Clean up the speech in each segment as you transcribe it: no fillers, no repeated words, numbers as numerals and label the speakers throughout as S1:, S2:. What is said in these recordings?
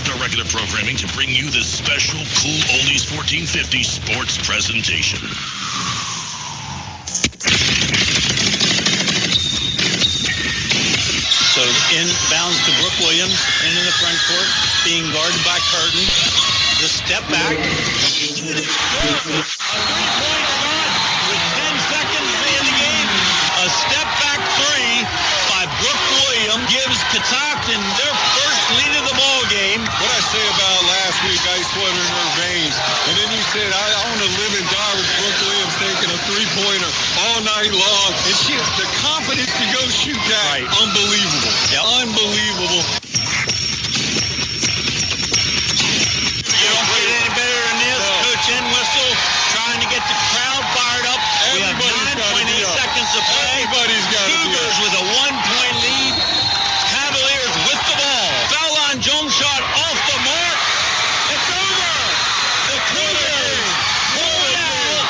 S1: interrupt our regular programming to bring you this special Cool Oldies 1450 sports presentation.
S2: So inbounds to Brooke Williams into the front court, being guarded by Curtin. The step back. A three-point shot with 10 seconds in the game. A step back three by Brooke Williams gives Catoctin their first lead of the ball game.
S3: What I say about last week, ice water in her veins. And then you said, I want to live and die with Brooke Williams taking a three-pointer all night long. And she has the confidence to go shoot that.
S2: Right.
S3: Unbelievable.
S2: Yep.
S3: Unbelievable.
S2: You don't get any better than this. No. Coach Entwistle trying to get the crowd fired up. We have 9.8 seconds to play.
S3: Everybody's got to be
S2: Cougars with a 1-point lead. Cavaliers with the ball. Foul line jump shot off the mark. It's over. The Cougars pull it out.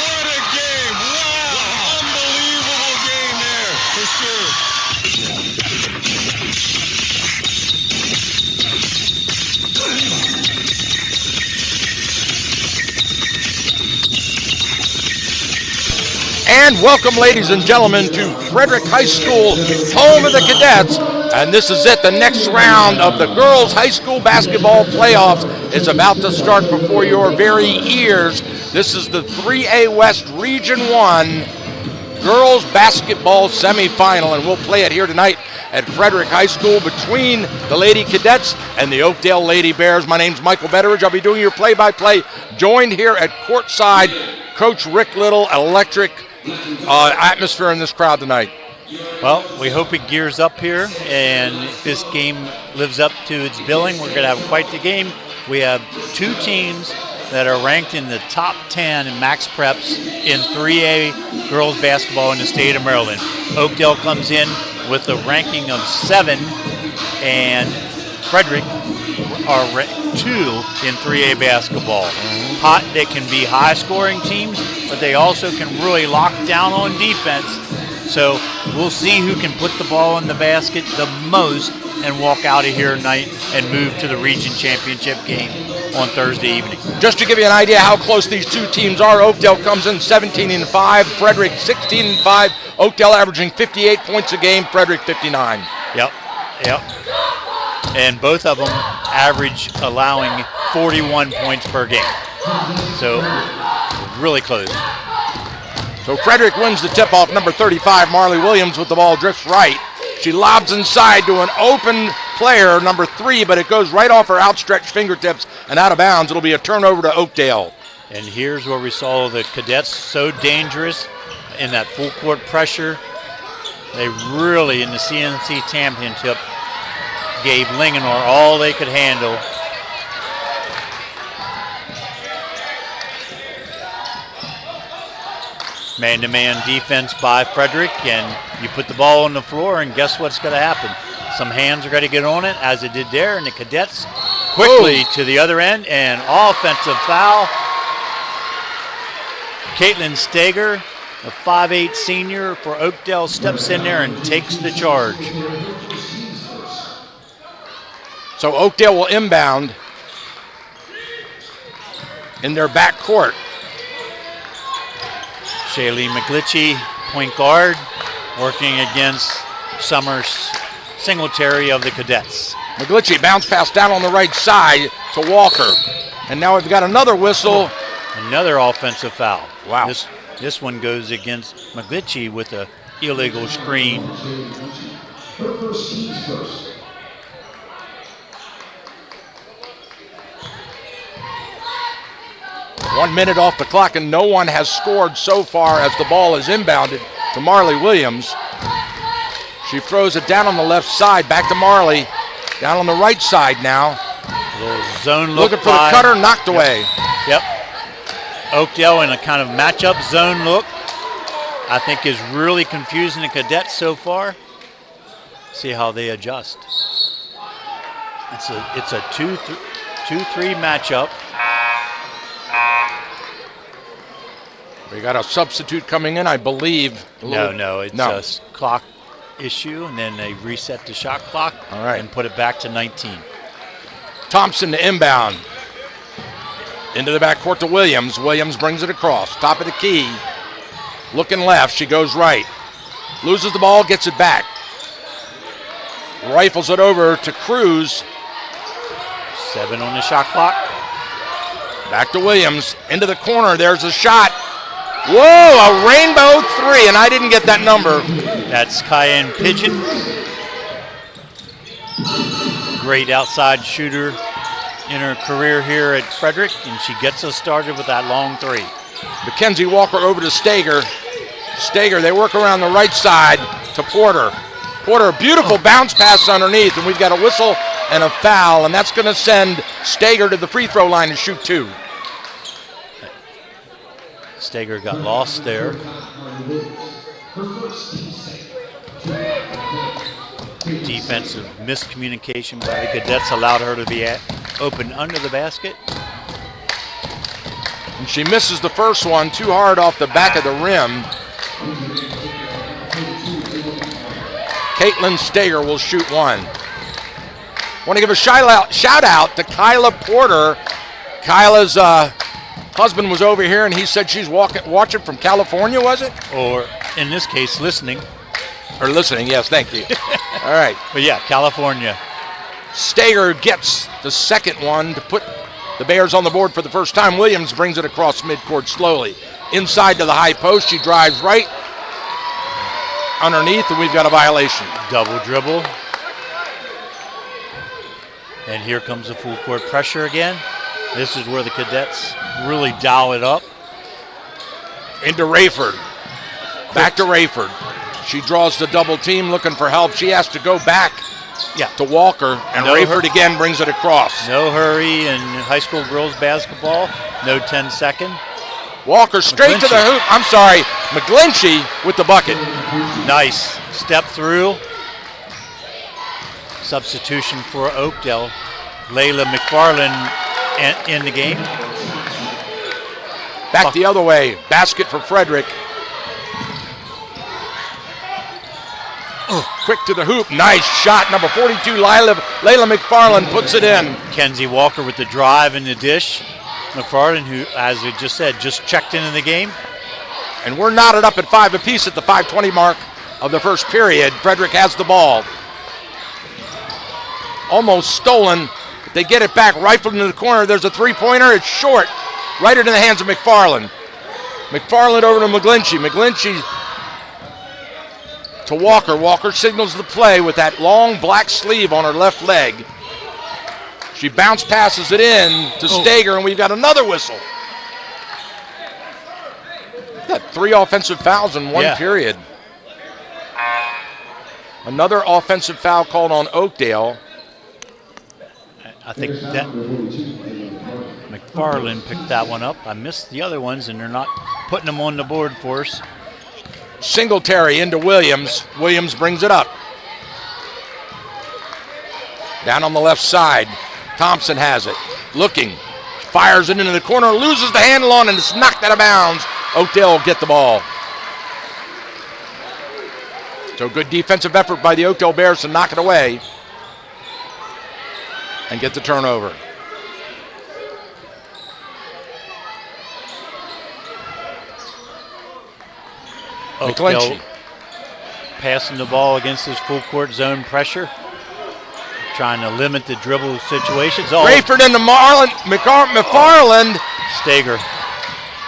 S3: What a game. Wow. Unbelievable game there, for sure.
S4: And welcome, ladies and gentlemen, to Frederick High School, home of the Cadets. And this is it. The next round of the girls' high school basketball playoffs is about to start before your very ears. This is the 3A West Region 1 girls' basketball semifinal, and we'll play it here tonight at Frederick High School between the Lady Cadets and the Oakdale Lady Bears. My name's Michael Betteridge. I'll be doing your play-by-play, joined here at courtside, Coach Rick Little. Electric atmosphere in this crowd tonight.
S5: Well, we hope it gears up here, and if this game lives up to its billing, we're going to have quite the game. We have two teams that are ranked in the top 10 in max preps in 3A girls basketball in the state of Maryland. Oakdale comes in with a ranking of 7, and Frederick are ranked 2 in 3A basketball. They can be high-scoring teams, but they also can really lock down on defense. So we'll see who can put the ball in the basket the most and walk out of here tonight and move to the region championship game on Thursday evening.
S4: Just to give you an idea how close these two teams are, Oakdale comes in 17-5, Frederick 16-5, Oakdale averaging 58 points a game, Frederick 59.
S5: Yep. And both of them average allowing 41 points per game. So really close.
S4: So Frederick wins the tip-off. Number 35, Marley Williams with the ball, drifts right. She lobs inside to an open player, number 3, but it goes right off her outstretched fingertips and out of bounds. It'll be a turnover to Oakdale.
S5: And here's where we saw the Cadets so dangerous in that full court pressure. They really, in the CNC championship, gave Linganore all they could handle. Man-to-man defense by Frederick, and you put the ball on the floor, and guess what's going to happen? Some hands are going to get on it, as it did there, and the Cadets quickly to the other end, and offensive foul. Caitlin Steger, a 5'8" senior for Oakdale, steps in there and takes the charge.
S4: So Oakdale will inbound in their back court.
S5: Shaylee McGlitchy, point guard, working against Summer Singletary of the Cadets.
S4: McGlitchy bounce pass down on the right side to Walker. And now we've got another whistle.
S5: Another offensive foul.
S4: Wow.
S5: This one goes against McGlitchy with a illegal screen.
S4: 1 minute off the clock, and no one has scored so far as the ball is inbounded to Marley Williams. She throws it down on the left side, back to Marley. Down on the right side now.
S5: A little zone look.
S4: Looking for the cutter, knocked away.
S5: Yep. Oakdale in a kind of matchup zone look, I think is really confusing the Cadets so far. See how they adjust. It's a 2-3 matchup.
S4: We got a substitute coming in, I believe.
S5: No, it's a clock issue, and then they reset the shot clock
S4: and
S5: put it back to 19.
S4: Thompson to inbound. Into the backcourt to Williams. Williams brings it across. Top of the key. Looking left. She goes right. Loses the ball, gets it back. Rifles it over to Cruz.
S5: 7 on the shot clock.
S4: Back to Williams. Into the corner. There's a shot. Whoa, a rainbow 3, and I didn't get that number.
S5: That's Cayenne Pigeon. Great outside shooter in her career here at Frederick, and she gets us started with that long 3.
S4: Mackenzie Walker over to Stager. Stager, they work around the right side to Porter. Porter, beautiful bounce pass underneath, and we've got a whistle and a foul, and that's going to send Stager to the free throw line to shoot 2.
S5: Stager got lost there. Defensive miscommunication by the Cadets allowed her to be open under the basket.
S4: And she misses the first one too hard off the back of the rim. Caitlin Stager will shoot 1. Want to give a shout out to Kyla Porter. Kyla's husband was over here and he said she's watching from California, was it?
S5: Or in this case, listening.
S4: Or listening, yes, thank you. All right.
S5: But yeah, California.
S4: Stager gets the second one to put the Bears on the board for the first time. Williams brings it across midcourt slowly. Inside to the high post, she drives right underneath, and we've got a violation.
S5: Double dribble. And here comes the full court pressure again. This is where the Cadets really dial it up.
S4: Into Rayford. Back to Rayford. She draws the double team looking for help. She has to go back to Walker, and Rayford again brings it across.
S5: No hurry in high school girls basketball. No 10-second.
S4: Walker straight to the hoop. I'm sorry, McGlinchey with the bucket.
S5: Nice step through. Substitution for Oakdale. Layla McFarland in the game.
S4: Back the other way. Basket for Frederick. Quick to the hoop. Nice shot. Number 42, Layla McFarland puts it in.
S5: Kenzie Walker with the drive and the dish. McFarland, who, as we just said, just checked into the game.
S4: And we're knotted up at 5 apiece at the 5:20 mark of the first period. Frederick has the ball. Almost stolen. They get it back, rifled into the corner. There's a three-pointer. It's short. Right into the hands of McFarland. McFarland over to McGlinchey. McGlinchey to Walker. Walker signals the play with that long black sleeve on her left leg. She bounce passes it in to Stager, and we've got another whistle. We've got 3 offensive fouls in one period. Another offensive foul called on Oakdale.
S5: I think that McFarland picked that one up. I missed the other ones, and they're not putting them on the board for us.
S4: Singletary into Williams. Williams brings it up. Down on the left side. Thompson has it. Looking. Fires it into the corner. Loses the handle on it, and it's knocked out of bounds. Oakdale will get the ball. So good defensive effort by the Oakdale Bears to knock it away and get the turnover.
S5: Oakdale passing the ball against this full court zone pressure, trying to limit the dribble situations.
S4: Rayford into McFarland.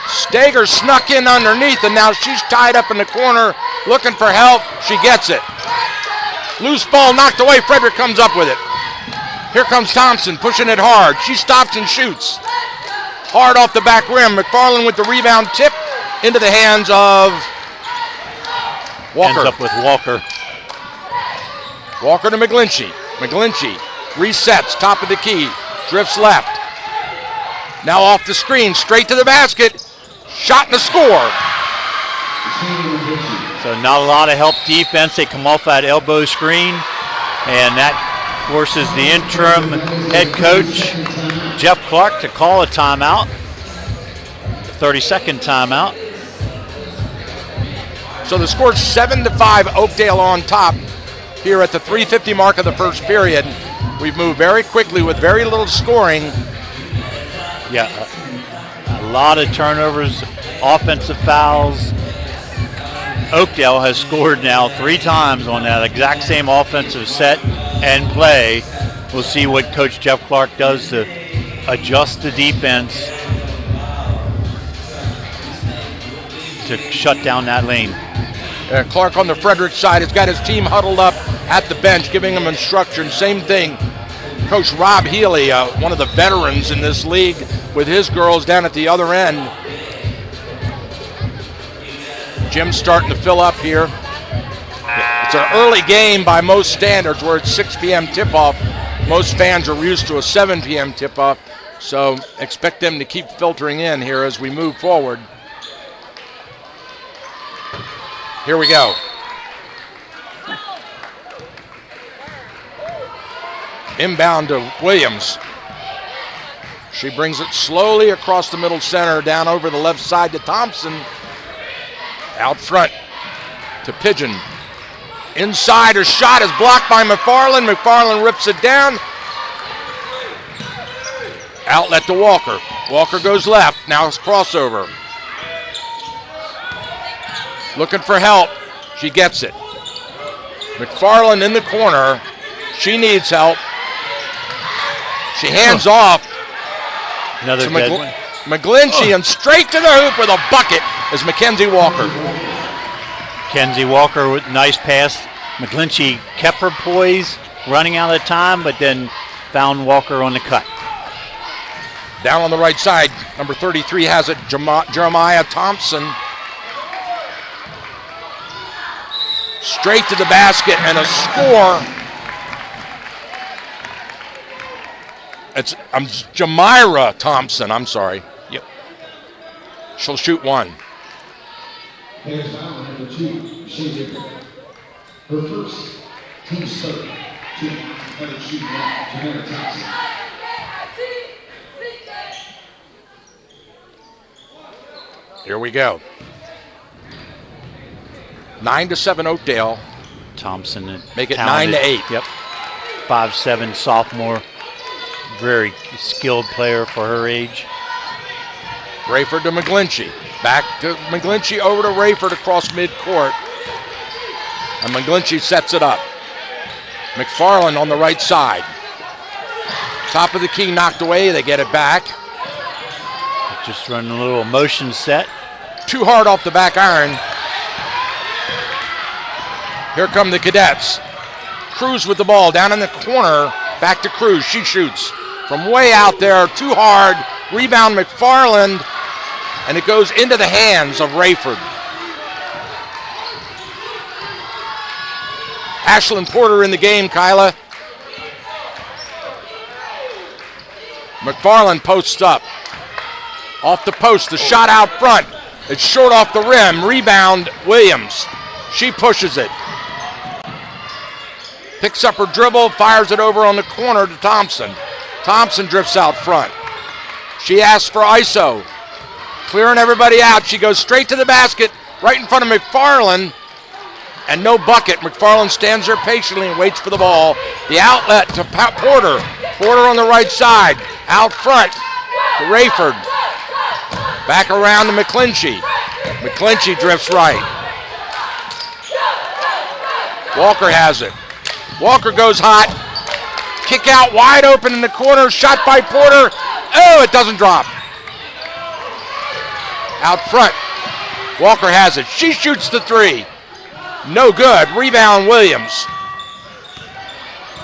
S4: Stager snuck in underneath, and now she's tied up in the corner looking for help. She gets it. Loose ball knocked away. Frederick comes up with it. Here comes Thompson pushing it hard. She stops and shoots. Hard off the back rim. McFarland with the rebound tip into the hands of Walker.
S5: Ends up with Walker.
S4: Walker to McGlinchey. McGlinchey resets, top of the key, drifts left. Now off the screen, straight to the basket. Shot and a score.
S5: So not a lot of help defense. They come off that elbow screen, and that forces the interim head coach, Jeff Clark, to call a timeout. 30-second timeout.
S4: So the score's 7-5, Oakdale on top here at the 3:50 mark of the first period. We've moved very quickly with very little scoring.
S5: Yeah, a lot of turnovers, offensive fouls. Oakdale has scored now 3 times on that exact same offensive set and play. We'll see what Coach Jeff Clark does to adjust the defense to shut down that lane.
S4: Clark on the Frederick side has got his team huddled up at the bench, giving them instruction. Same thing, Coach Rob Healy, one of the veterans in this league, with his girls down at the other end. Jim's starting to fill up here. It's an early game by most standards. We're at 6 p.m. tip-off. Most fans are used to a 7 p.m. tip-off, so expect them to keep filtering in here as we move forward. Here we go. Inbound to Williams. She brings it slowly across the middle center, down over the left side to Thompson. Out front to Pigeon. Inside, her shot is blocked by McFarland. McFarland rips it down. Outlet to Walker. Walker goes left. Now it's crossover. Looking for help. She gets it. McFarland in the corner. She needs help. She hands off
S5: Another
S4: to
S5: dead one.
S4: McGlinchey, and straight to the hoop with a bucket is Mackenzie Walker.
S5: Kenzie Walker with nice pass. McGlinchey kept her poise, running out of time, but then found Walker on the cut.
S4: Down on the right side, number 33 has it, Jeremiah Thompson. Straight to the basket and a score. It's Jamira Thompson, I'm sorry. Yep. She'll shoot one.
S6: Here's foul number 2, Shea. Her first, team start. 2, another shoot now, Jamira Thompson.
S4: Here we go. 9-7 Oakdale.
S5: Thompson
S4: Make it
S5: talented.
S4: 9-8.
S5: Yep. 5'7" sophomore. Very skilled player for her age.
S4: Rayford to McGlinchey. Back to McGlinchey, over to Rayford across midcourt. And McGlinchey sets it up. McFarland on the right side. Top of the key knocked away. They get it back.
S5: Just running a little motion set.
S4: Too hard off the back iron. Here come the Cadets. Cruz with the ball down in the corner. Back to Cruz. She shoots from way out there. Too hard. Rebound McFarland. And it goes into the hands of Rayford. Ashlyn Porter in the game, Kyla. McFarland posts up. Off the post, the shot out front. It's short off the rim. Rebound, Williams. She pushes it. Picks up her dribble, fires it over on the corner to Thompson. Thompson drifts out front. She asks for ISO. Clearing everybody out. She goes straight to the basket, right in front of McFarland. And no bucket. McFarland stands there patiently and waits for the ball. The outlet to Porter. Porter on the right side. Out front to Rayford. Back around to McGlinchey. McGlinchey drifts right. Walker has it. Walker goes hot. Kick out wide open in the corner. Shot by Porter. Oh, it doesn't drop. Out front. Walker has it. She shoots the three. No good. Rebound, Williams.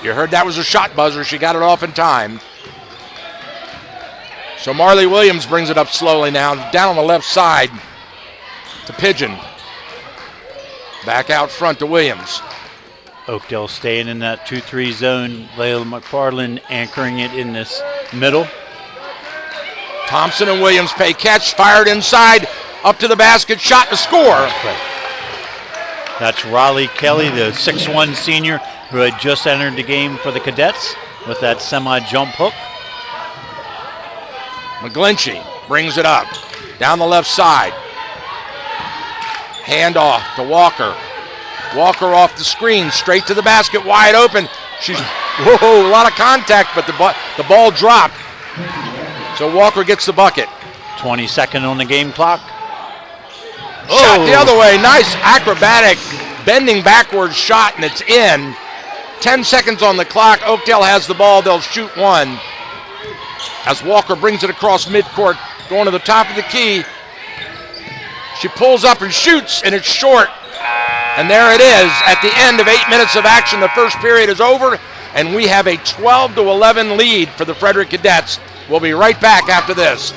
S4: You heard that was a shot buzzer. She got it off in time. So Marley Williams brings it up slowly now. Down on the left side to Pigeon. Back out front to Williams.
S5: Oakdale staying in that 2-3 zone. Layla McFarland anchoring it in this middle.
S4: Thompson and Williams pay catch. Fired inside. Up to the basket. Shot to score.
S5: That's Raleigh Kelly, the 6'1 senior who had just entered the game for the Cadets with that semi-jump hook.
S4: McGlinchey brings it up. Down the left side. Hand off to Walker. Walker off the screen, straight to the basket, wide open. She's Whoa, a lot of contact, but the ball dropped. So Walker gets the bucket.
S5: 22nd on the game clock.
S4: Shot the other way. Nice acrobatic bending backwards shot, and it's in. 10 seconds on the clock. Oakdale has the ball. They'll shoot one. As Walker brings it across midcourt, going to the top of the key. She pulls up and shoots, and it's short. And there it is. At the end of 8 minutes of action, the first period is over, and we have a 12-11 lead for the Frederick Cadets. We'll be right back after this.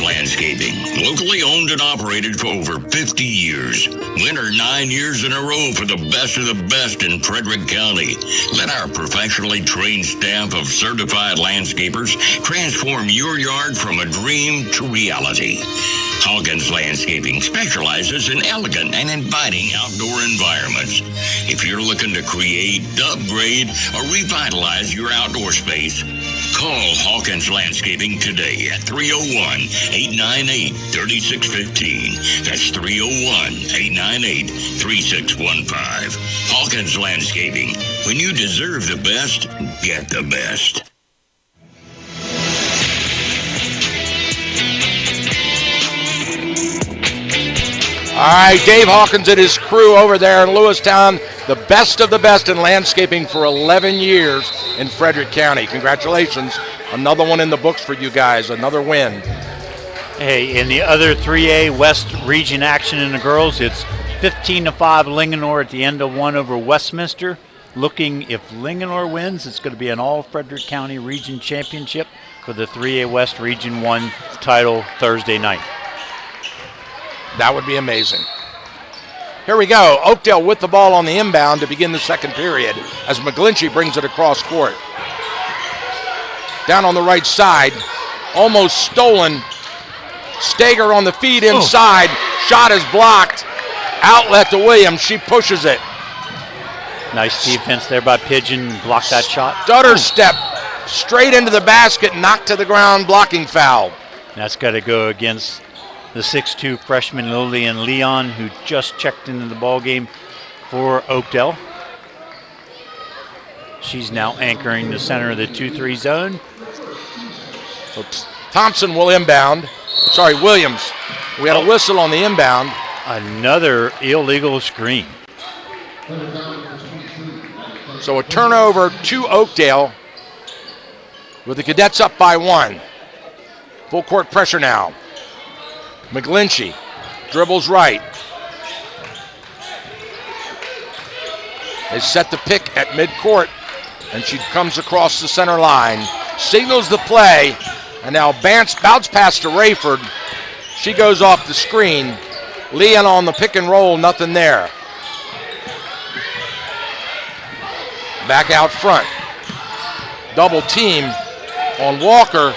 S1: Landscaping, locally owned and operated for over 50 years. Winner 9 years in a row for the best of the best in Frederick County. Let our professionally trained staff of certified landscapers transform your yard from a dream to reality. Hawkins Landscaping specializes in elegant and inviting outdoor environments. If you're looking to create, upgrade, or revitalize your outdoor space, call Hawkins Landscaping today at 301-898-3615. That's 301-898-3615. Hawkins Landscaping. When you deserve the best, get the best.
S4: All right, Dave Hawkins and his crew over there in Lewistown, the best of the best in landscaping for 11 years in Frederick County. Congratulations. Another one in the books for you guys, another win.
S5: Hey, in the other 3A West region action in the girls, it's 15-5 Linganore at the end of one over Westminster. Looking, if Linganore wins, it's going to be an all Frederick County region championship for the 3A West Region 1 title Thursday night.
S4: That would be amazing. Here we go. Oakdale with the ball on the inbound to begin the second period as McGlinchey brings it across court. Down on the right side, almost stolen. Stager on the feed inside. Shot is blocked. Outlet to Williams. She pushes it.
S5: Nice defense there by Pigeon. Blocked that shot.
S4: Stutter step straight into the basket, knocked to the ground, blocking foul.
S5: That's got to go against the 6'2 freshman Lillian Leon, who just checked into the ball game for Oakdale. She's now anchoring the center of the 2-3 zone.
S4: Oops. Thompson will inbound. Sorry, Williams. We had a whistle on the inbound.
S5: Another illegal screen.
S4: So a turnover to Oakdale with the Cadets up by 1. Full court pressure now. McGlinchey dribbles right. They set the pick at midcourt, and she comes across the center line. Signals the play, and now bounce pass to Rayford. She goes off the screen. Leon on the pick and roll, nothing there. Back out front. Double team on Walker.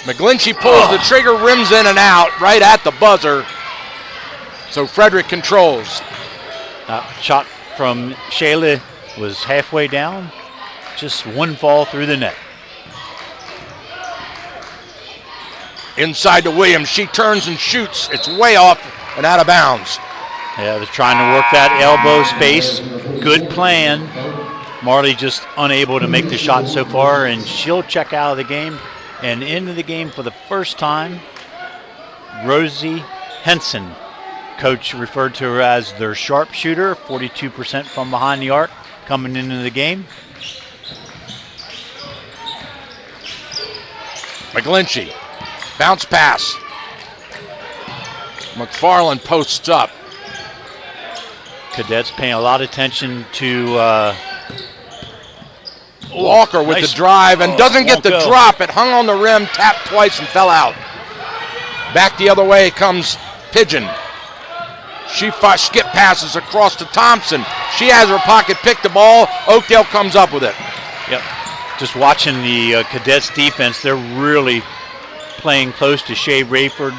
S4: McGlinchey pulls the trigger, rims in and out, right at the buzzer. So Frederick controls.
S5: Shot from Shayla was halfway down. Just one fall through the net.
S4: Inside to Williams. She turns and shoots. It's way off and out of bounds.
S5: Yeah, they're trying to work that elbow space. Good plan. Marley just unable to make the shot so far, and she'll check out of the game. And into the game for the first time, Rosie Henson. Coach referred to her as their sharpshooter, 42% from behind the arc coming into the game.
S4: McGlinchey, bounce pass. McFarland posts up.
S5: Cadets paying a lot of attention to
S4: Walker with
S5: nice
S4: the drive and doesn't get the drop. It hung on the rim, tapped twice and fell out. Back the other way comes Pigeon. She skip passes across to Thompson. She has her pocket, picked the ball. Oakdale comes up with it.
S5: Yep. Just watching the Cadets defense, they're really playing close to Shay Rayford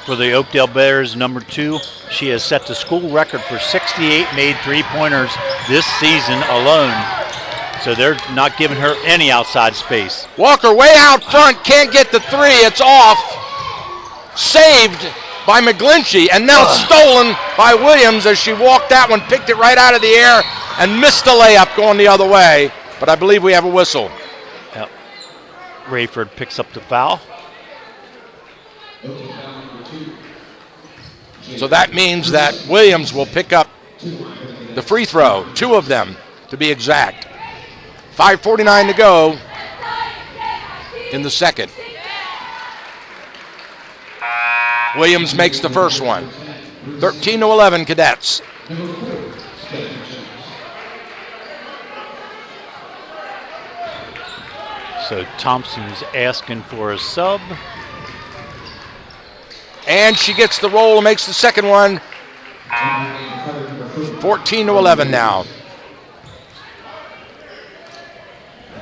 S5: for the Oakdale Bears, number 2. She has set the school record for 68 made three-pointers this season alone. So they're not giving her any outside space.
S4: Walker way out front, can't get the three. It's off. Saved by McGlinchey, and now stolen by Williams as she walked that one, picked it right out of the air, and missed the layup going the other way. But I believe we have a whistle.
S5: Yep. Rayford picks up the foul.
S4: So that means that Williams will pick up the free throw, 2 of them to be exact. 5:49 to go in the second. Williams makes the first one. 13-11 Cadets.
S5: So Thompson's asking for a sub.
S4: And she gets the roll and makes the second one. 14-11 now.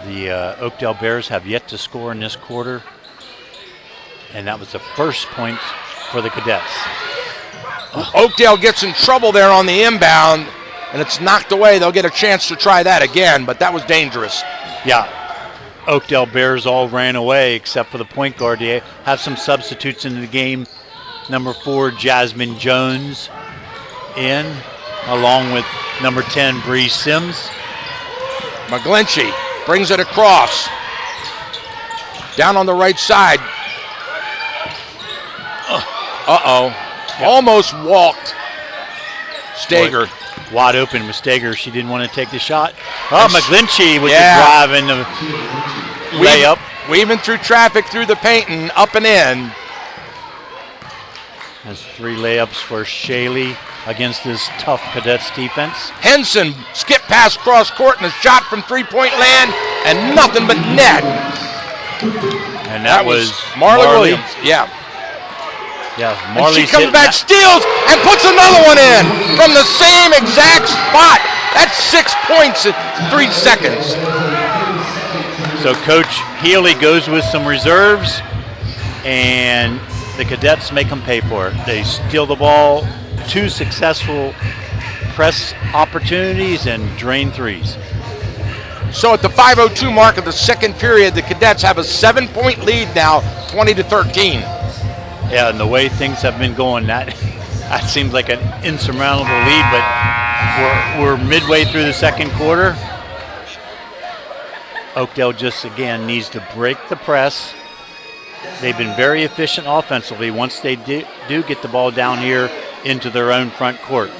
S5: The Oakdale Bears have yet to score in this quarter. And that was the first point for the Cadets.
S4: Oakdale gets in trouble there on the inbound, and it's knocked away. They'll get a chance to try that again, but that was dangerous.
S5: Yeah. Oakdale Bears all ran away except for the point guard. They have some substitutes in the game. Number 4, Jasmine Jones in, along with number 10, Bree Sims.
S4: McGlinchey brings it across. Down on the right side. Uh-oh.
S5: Yep.
S4: Almost walked Stager.
S5: Wide open with Stager. She didn't want to take the shot. Oh, McGlinchey with the drive and the layup.
S4: Weaving through traffic, through the paint, and up and in.
S5: There's 3 layups for Shaley against this tough Cadets defense.
S4: Henson skip pass cross court and a shot from three-point land, and nothing but net.
S5: And that was
S4: Marley Williams. Yeah.
S5: Yeah,
S4: And
S5: Marley's
S4: she comes back, steals, and puts another one in from the same exact spot. That's 6 points in 3 seconds.
S5: So Coach Healy goes with some reserves, and the Cadets make them pay for it. They steal the ball, 2 successful press opportunities, and drain 3s.
S4: So at the 5:02 mark of the second period, the Cadets have a 7-point lead now, 20-13.
S5: Yeah, and the way things have been going, that seems like an insurmountable lead, but we're midway through the second quarter. Oakdale just, again, needs to break the press. They've been very efficient offensively once they do get the ball down here into their own front court.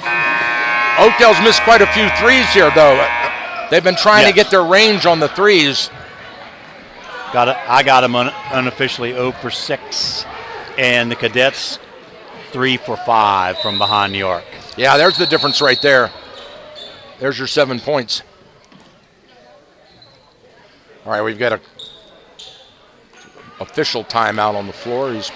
S4: Oakdale's missed quite a few threes here, though. They've been trying to get their range on the threes.
S5: I got them unofficially 0 for 6. And the Cadets 3 for 5 from behind the arc.
S4: Yeah, there's the difference right there. There's your 7 points. All right, we've got a official timeout on the floor. He's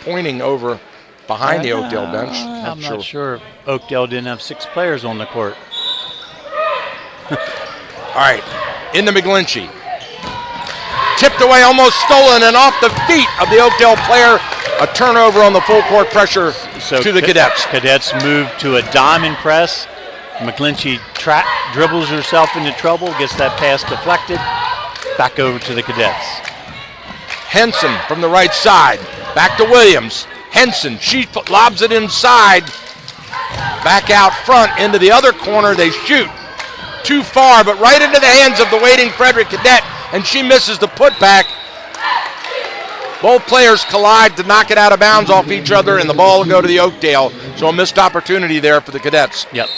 S4: pointing over behind the Oakdale bench.
S5: I'm not sure if Oakdale didn't have 6 players on the court.
S4: All right, into McGlinchey. Tipped away, almost stolen, and off the feet of the Oakdale player. A turnover on the full court pressure to the Cadets.
S5: Cadets move to a diamond press. McGlinchey dribbles herself into trouble, gets that pass deflected. Back over to the Cadets.
S4: Henson from the right side. Back to Williams. Henson, she lobs it inside. Back out front into the other corner. They shoot. Too far, but right into the hands of the waiting Frederick Cadet, and she misses the putback. Both players collide to knock it out of bounds off each other, and the ball will go to the Oakdale. So a missed opportunity there for the Cadets.
S5: Yep.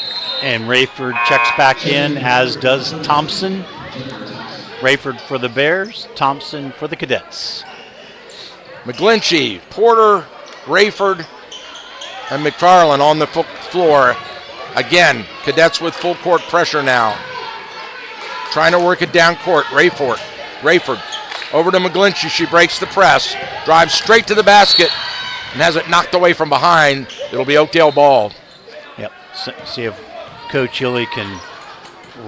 S5: And Rayford checks back in, as does Thompson. Rayford for the Bears, Thompson for the Cadets.
S4: McGlinchey, Porter, Rayford, and McFarland on the floor. Again, Cadets with full court pressure now. Trying to work it down court. Rayford over to McGlinchey. She breaks the press, drives straight to the basket, and has it knocked away from behind. It'll be Oakdale ball.
S5: Yep. See if Coach Healy can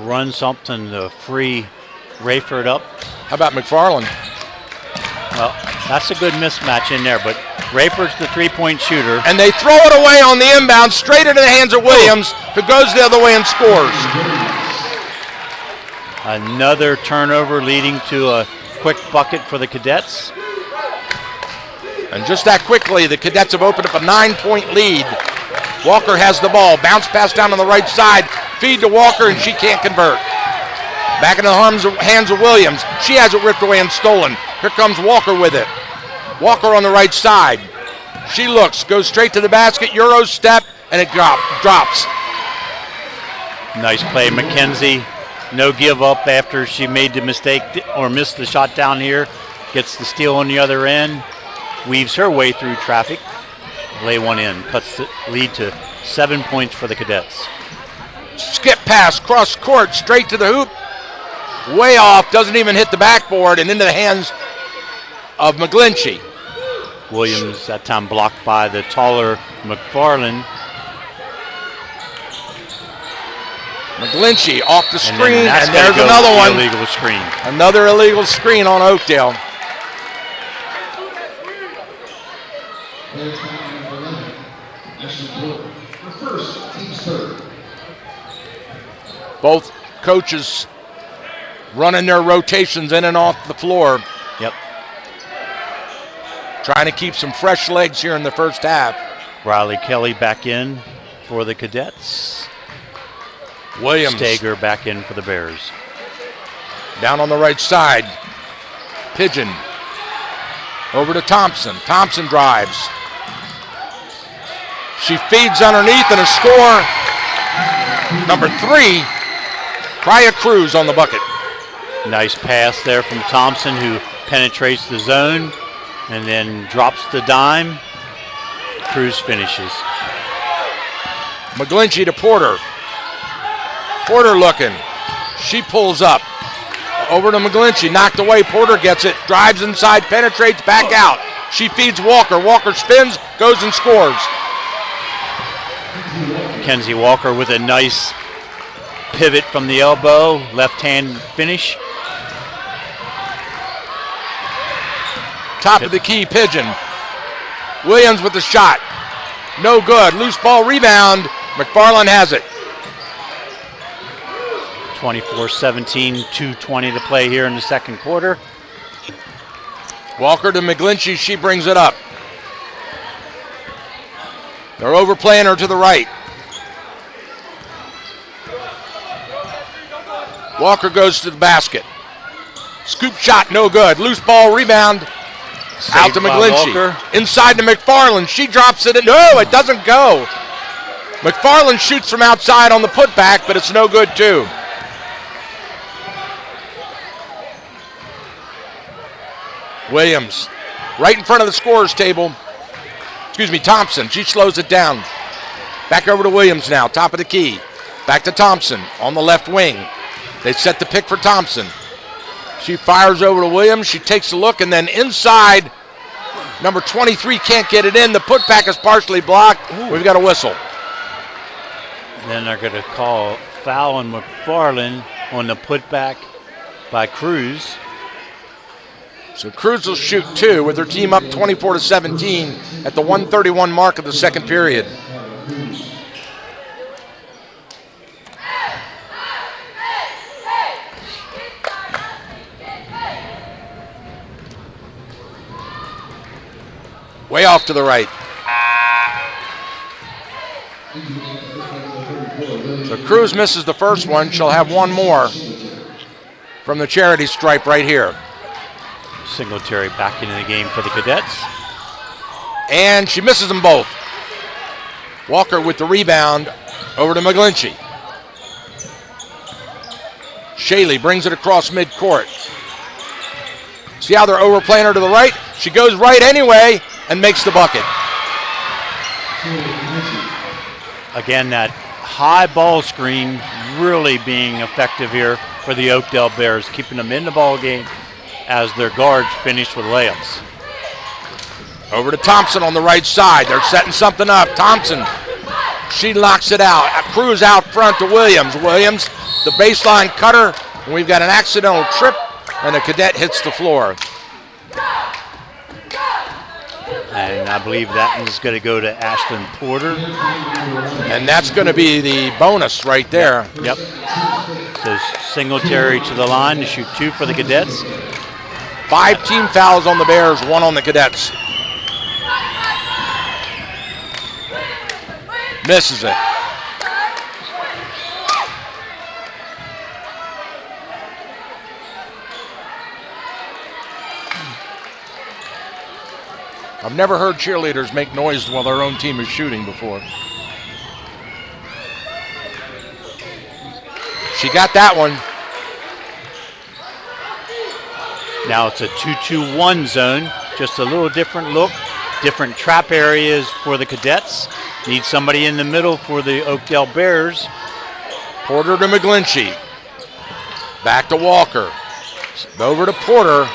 S5: run something to free Rayford up.
S4: How about McFarland?
S5: Well, that's a good mismatch in there, but Rayford's the three-point shooter.
S4: And they throw it away on the inbound, straight into the hands of Williams, who goes the other way and scores.
S5: Another turnover leading to a quick bucket for the Cadets.
S4: And just that quickly, the Cadets have opened up a 9-point lead. Walker has the ball. Bounce pass down on the right side. Feed to Walker, and she can't convert. Back in the hands of Williams. She has it ripped away and stolen. Here comes Walker with it. Walker on the right side. She looks, goes straight to the basket, Euro step, and it drops.
S5: Nice play, Mackenzie. No give up after she made the mistake or missed the shot down here. Gets the steal on the other end. Weaves her way through traffic. Lay one in. Cuts the lead to 7 points for the Cadets.
S4: Skip pass, cross court, straight to the hoop. Way off, doesn't even hit the backboard, and into the hands of McGlinchey.
S5: Williams that time blocked by the taller McFarland.
S4: McGlinchey off the screen,
S5: and
S4: there's another one.
S5: Illegal screen.
S4: Another illegal screen on Oakdale. Both coaches running their rotations in and off the floor.
S5: Yep.
S4: Trying to keep some fresh legs here in the first half.
S5: Riley Kelly back in for the Cadets.
S4: Williams.
S5: Stager back in for the Bears.
S4: Down on the right side. Pigeon. Over to Thompson. Thompson drives. She feeds underneath and a score. Number 3, Kaya Cruz on the bucket.
S5: Nice pass there from Thompson, who penetrates the zone and then drops the dime. Cruz finishes.
S4: McGlinchey to Porter. Porter looking. She pulls up. Over to McGlinchey. Knocked away. Porter gets it. Drives inside. Penetrates. Back out. She feeds Walker. Walker spins. Goes and scores.
S5: Mackenzie Walker with a nice pivot from the elbow. Left hand finish.
S4: Top of the key. Pigeon. Williams with the shot. No good. Loose ball rebound. McFarland has it.
S5: 24-17, 2:20 to play here in the second quarter.
S4: Walker to McGlinchey. She brings it up. They're overplaying her to the right. Walker goes to the basket. Scoop shot, no good. Loose ball rebound.
S5: Saved
S4: out to
S5: by
S4: McGlinchey.
S5: Walker.
S4: Inside to McFarland. She drops it. No, it doesn't go. McFarland shoots from outside on the putback, but it's no good too. Williams, right in front of the scorer's table. Thompson. She slows it down. Back over to Williams now, top of the key. Back to Thompson on the left wing. They set the pick for Thompson. She fires over to Williams. She takes a look, and then inside, number 23 can't get it in. The putback is partially blocked. We've got a whistle.
S5: And then they're going to call foul on McFarland on the putback by Cruz.
S4: So Cruz will shoot 2 with her team up 24-17 at the 1:31 mark of the second period. Way off to the right. So Cruz misses the first one. She'll have one more from the charity stripe right here.
S5: Singletary back into the game for the Cadets.
S4: And she misses them both. Walker with the rebound over to McGlinchey. Shaley brings it across midcourt. See how they're overplaying her to the right? She goes right anyway and makes the bucket.
S5: Again, that high ball screen really being effective here for the Oakdale Bears, keeping them in the ball game as their guards finish with layups.
S4: Over to Thompson on the right side. They're setting something up. Thompson, she locks it out. Cruz out front to Williams. Williams, the baseline cutter. And we've got an accidental trip, and the Cadet hits the floor.
S5: And I believe that is going to go to Ashlyn Porter.
S4: And that's going to be the bonus right there.
S5: Yep. So Singletary to the line to shoot 2 for the Cadets.
S4: 5 team fouls on the Bears, 1 on the Cadets. Misses it. I've never heard cheerleaders make noise while their own team is shooting before. She got that one.
S5: Now it's a 2-2-1 zone. Just a little different look. Different trap areas for the Cadets. Need somebody in the middle for the Oakdale Bears.
S4: Porter to McGlinchey. Back to Walker. Over to Porter.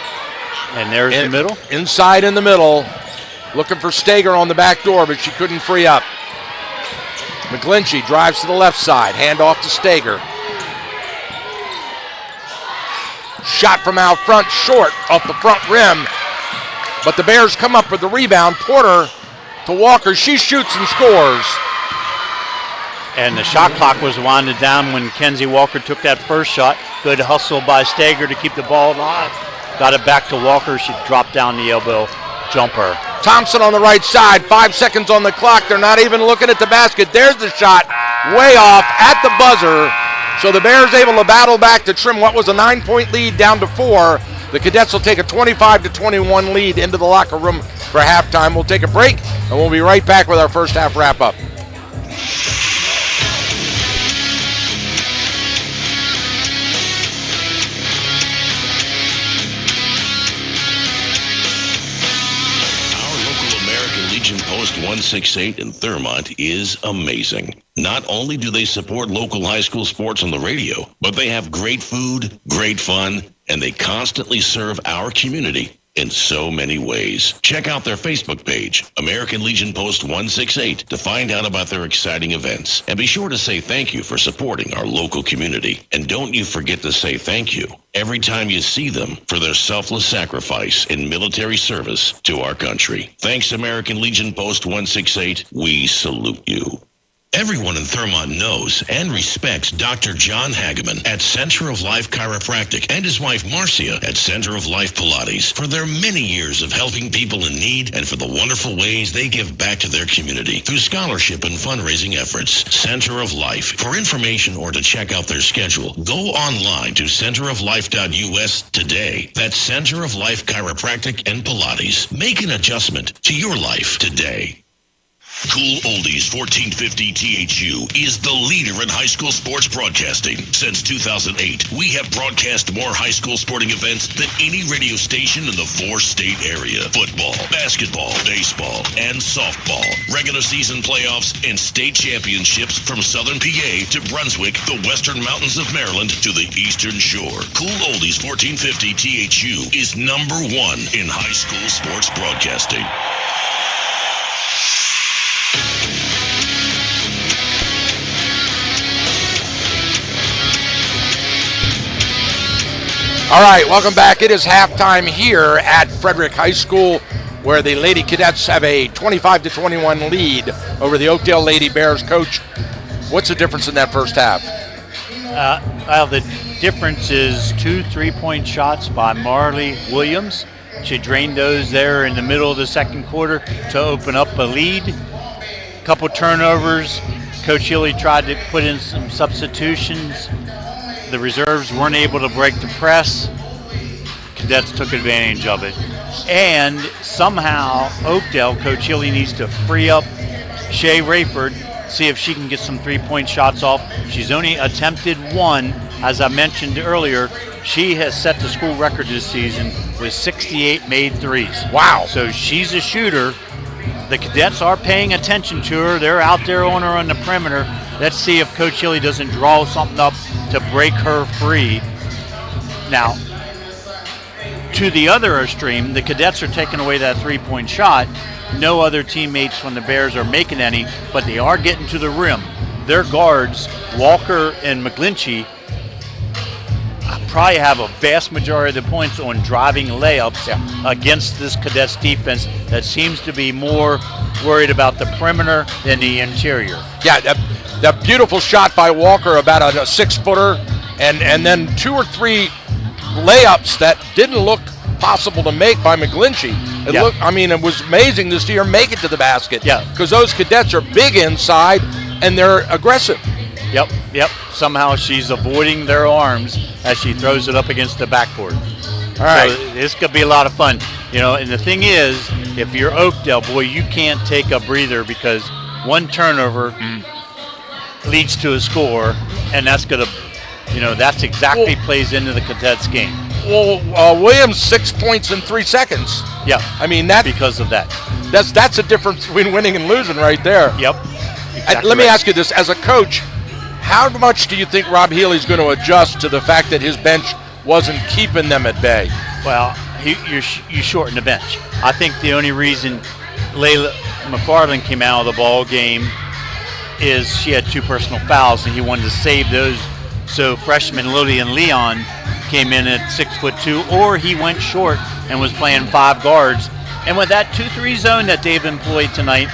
S5: And there's the middle.
S4: Inside in the middle. Looking for Stager on the back door, but she couldn't free up. McGlinchey drives to the left side. Hand off to Stager. Shot from out front, short, off the front rim. But the Bears come up with the rebound. Porter to Walker. She shoots and scores.
S5: And the shot clock was winded down when Kenzie Walker took that first shot. Good hustle by Stager to keep the ball alive. Got it back to Walker. She dropped down the elbow jumper.
S4: Thompson on the right side. 5 seconds on the clock. They're not even looking at the basket. There's the shot. Way off at the buzzer. So the Bears able to battle back to trim what was a 9-point lead down to 4. The Cadets will take a 25-21 lead into the locker room for halftime. We'll take a break, and we'll be right back with our first half wrap-up.
S1: Post 168 in Thurmont is amazing. Not only do they support local high school sports on the radio, but they have great food, great fun, and they constantly serve our community in so many ways. Check out their Facebook page, American Legion Post 168, to find out about their exciting events. And be sure to say thank you for supporting our local community. And don't you forget to say thank you every time you see them for their selfless sacrifice in military service to our country. Thanks, American Legion Post 168. We salute you. Everyone in Thurmont knows and respects Dr. John Hageman at Center of Life Chiropractic and his wife Marcia at Center of Life Pilates for their many years of helping people in need and for the wonderful ways they give back to their community through scholarship and fundraising efforts. Center of Life. For information or to check out their schedule, go online to centeroflife.us today. That's Center of Life Chiropractic and Pilates. Make an adjustment to your life today. Cool Oldies 1450 THU is the leader in high school sports broadcasting. Since 2008, we have broadcast more high school sporting events than any radio station in the 4-state area. Football, basketball, baseball, and softball. Regular season playoffs and state championships from Southern PA to Brunswick, the Western Mountains of Maryland to the Eastern Shore. Cool Oldies 1450 THU is #1 in high school sports broadcasting.
S4: All right, welcome back. It is halftime here at Frederick High School, where the Lady Cadets have a 25-21 lead over the Oakdale Lady Bears. Coach, what's the difference in that first half?
S5: Well, the difference is 2 3-point shots by Marley Williams. She drained those there in the middle of the second quarter to open up a lead. Couple turnovers. Coach Healy tried to put in some substitutions. The reserves weren't able to break the press. Cadets took advantage of it. And somehow Oakdale, Coach Healy needs to free up Shay Rayford, see if she can get some 3-point shots off. She's only attempted 1. As I mentioned earlier, she has set the school record this season with 68 made threes.
S4: Wow.
S5: So she's a shooter. The Cadets are paying attention to her. They're out there on her on the perimeter. Let's see if Coach Healy doesn't draw something up to break her free. Now, to the other extreme, the Cadets are taking away that 3-point shot. No other teammates from the Bears are making any, but they are getting to the rim. Their guards, Walker and McGlinchey, probably have a vast majority of the points on driving layups against this Cadets defense that seems to be more worried about the perimeter than the interior.
S4: Yeah, that beautiful shot by Walker, about a 6-footer, and then 2 or 3 layups that didn't look possible to make by McGlinchey. It was amazing to see her make it to the basket.
S5: Yeah.
S4: Because those cadets are big inside and they're aggressive.
S5: Yep. Somehow she's avoiding their arms as she throws it up against the backboard.
S4: All right.
S5: So this could be a lot of fun. And the thing is, if you're Oakdale, boy, you can't take a breather because one turnover leads to a score, and that's going to, that's exactly plays into the cadets game.
S4: Well, Williams 6 points in 3 seconds.
S5: Yeah.
S4: I mean, that
S5: because of that.
S4: That's a difference between winning and losing right there.
S5: Yep. Exactly
S4: Let me ask you this: as a coach, how much do you think Rob Healy's going to adjust to the fact that his bench wasn't keeping them at bay?
S5: Well, you shorten the bench. I think the only reason Layla McFarland came out of the ball game is she had 2 personal fouls, and he wanted to save those. So freshman Lillian Leon came in at 6'2", or he went short and was playing 5 guards. And with that 2-3 zone that they've employed tonight,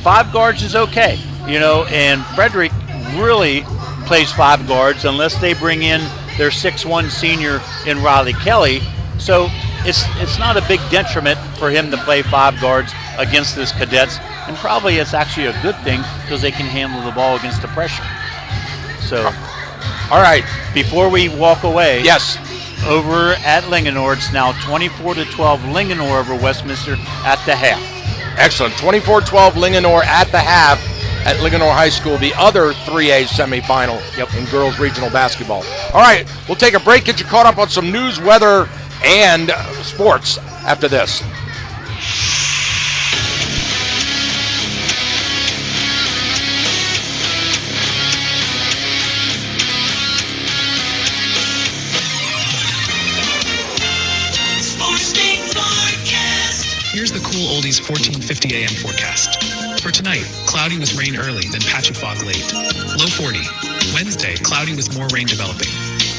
S5: 5 guards is okay. And Frederick really plays 5 guards unless they bring in their 6'1" senior in Riley Kelly. So it's not a big detriment for him to play 5 guards against this cadets, and probably it's actually a good thing because they can handle the ball against the pressure. So,
S4: all right,
S5: before we walk away,
S4: yes,
S5: over at Linganore, it's now 24-12 Linganore over Westminster at the half.
S4: Excellent, 24-12 Linganore at the half at Linganore High School, the other 3A semifinal in girls regional basketball. All right, we'll take a break, get you caught up on some news, weather, and sports after this.
S7: Here's the Cool Oldies 1450 AM forecast. For tonight, cloudy with rain early, then patchy fog late. Low 40. Wednesday, cloudy with more rain developing.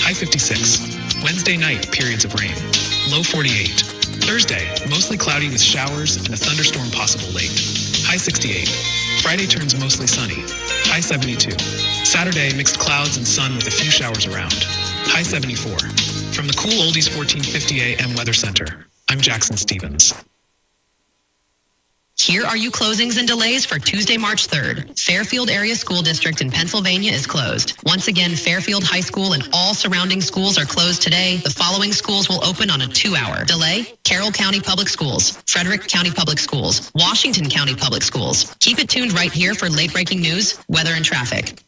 S7: High 56. Wednesday night, periods of rain. Low 48. Thursday, mostly cloudy with showers and a thunderstorm possible late. High 68. Friday turns mostly sunny. High 72. Saturday, mixed clouds and sun with a few showers around. High 74. From the Cool Oldies 1450 AM Weather Center, I'm Jackson Stevens.
S8: Here are your closings and delays for Tuesday, March 3rd. Fairfield Area School District in Pennsylvania is closed. Once again, Fairfield High School and all surrounding schools are closed today. The following schools will open on a 2-hour delay: Carroll County Public Schools, Frederick County Public Schools, Washington County Public Schools. Keep it tuned right here for late-breaking news, weather, and traffic.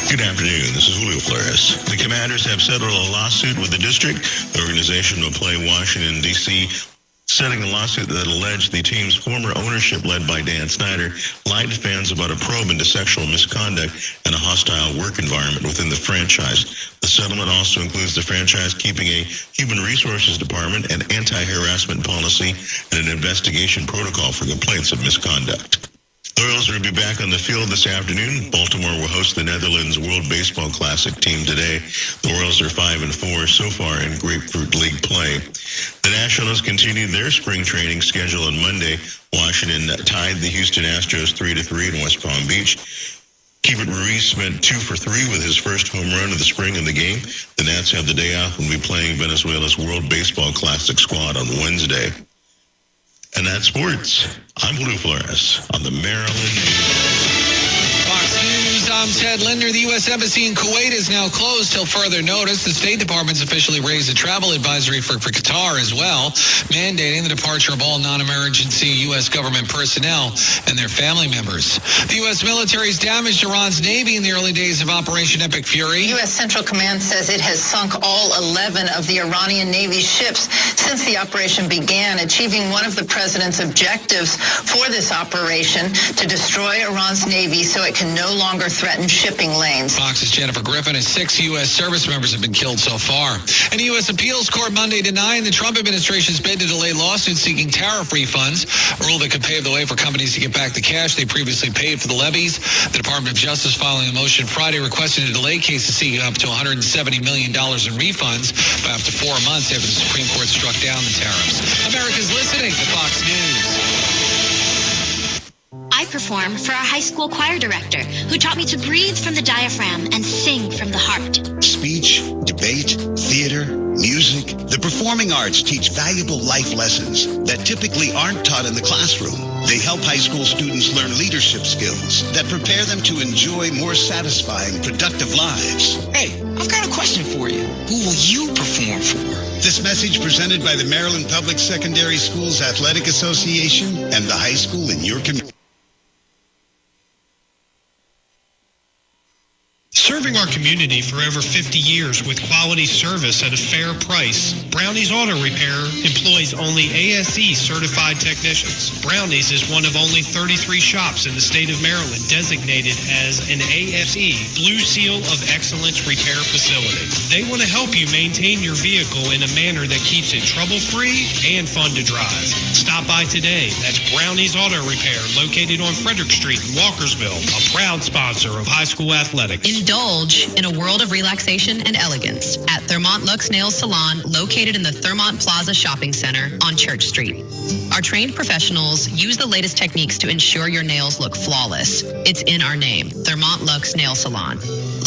S9: Good afternoon. This is Julio Flores. The Commanders have settled a lawsuit with the district. The organization will play Washington, D.C., setting a lawsuit that alleged the team's former ownership, led by Dan Snyder, lied to fans about a probe into sexual misconduct and a hostile work environment within the franchise. The settlement also includes the franchise keeping a human resources department, an anti-harassment policy, and an investigation protocol for complaints of misconduct. The Royals will be back on the field this afternoon. Baltimore will host the Netherlands World Baseball Classic team today. The Royals are 5-4 so far in Grapefruit League play. The Nationals continued their spring training schedule on Monday. Washington tied the Houston Astros 3-3 in West Palm Beach. Keibert Ruiz spent 2 for 3 with his first home run of the spring in the game. The Nats have the day off and will be playing Venezuela's World Baseball Classic squad on Wednesday. And that's sports. I'm Julio Flores on the Maryland News.
S10: Fox News, I'm Ted Linder. The U.S. Embassy in Kuwait is now closed till further notice. The State Department's officially raised a travel advisory for Qatar as well, mandating the departure of all non-emergency U.S. government personnel and their family members. The U.S. military's damaged Iran's Navy in the early days of Operation Epic Fury.
S11: U.S. Central Command says it has sunk all 11 of the Iranian Navy ships since the operation began, achieving one of the president's objectives for this operation: to destroy Iran's Navy so it can no longer threaten shipping lanes.
S10: Fox's Jennifer Griffin and 6 U.S. service members have been killed so far. And the U.S. Appeals Court Monday denying the Trump administration's bid to delay lawsuits seeking tariff refunds, a rule that could pave the way for companies to get back the cash they previously paid for the levies. The Department of Justice filing a motion Friday requesting to delay cases seeking up to $170 million in refunds by up to 4 months after the Supreme Court struck down the tariffs. America's listening to Fox News.
S12: I perform for our high school choir director, who taught me to breathe from the diaphragm and sing from the heart.
S13: speech, debate, theater, music. The performing arts teach valuable life lessons that typically aren't taught in the classroom. They help high school students learn leadership skills that prepare them to enjoy more satisfying, productive lives.
S14: Hey, I've got a question for you. Who will you perform for?
S13: This message presented by the Maryland Public Secondary Schools Athletic Association and the high school in your community.
S15: Serving our community for over 50 years with quality service at a fair price, Brownie's Auto Repair employs only ASE certified technicians. Brownie's is one of only 33 shops in the state of Maryland designated as an ASE Blue Seal of Excellence repair facility. They want to help you maintain your vehicle in a manner that keeps it trouble-free and fun to drive. Stop by today. That's Brownie's Auto Repair, located on Frederick Street in Walkersville, a proud sponsor of high school athletics.
S8: Indulge in a world of relaxation and elegance at Thermont Lux Nails Salon, located in the Thermont Plaza Shopping Center on Church Street. Our trained professionals use the latest techniques to ensure your nails look flawless. It's in our name, Thermont Lux Nail Salon.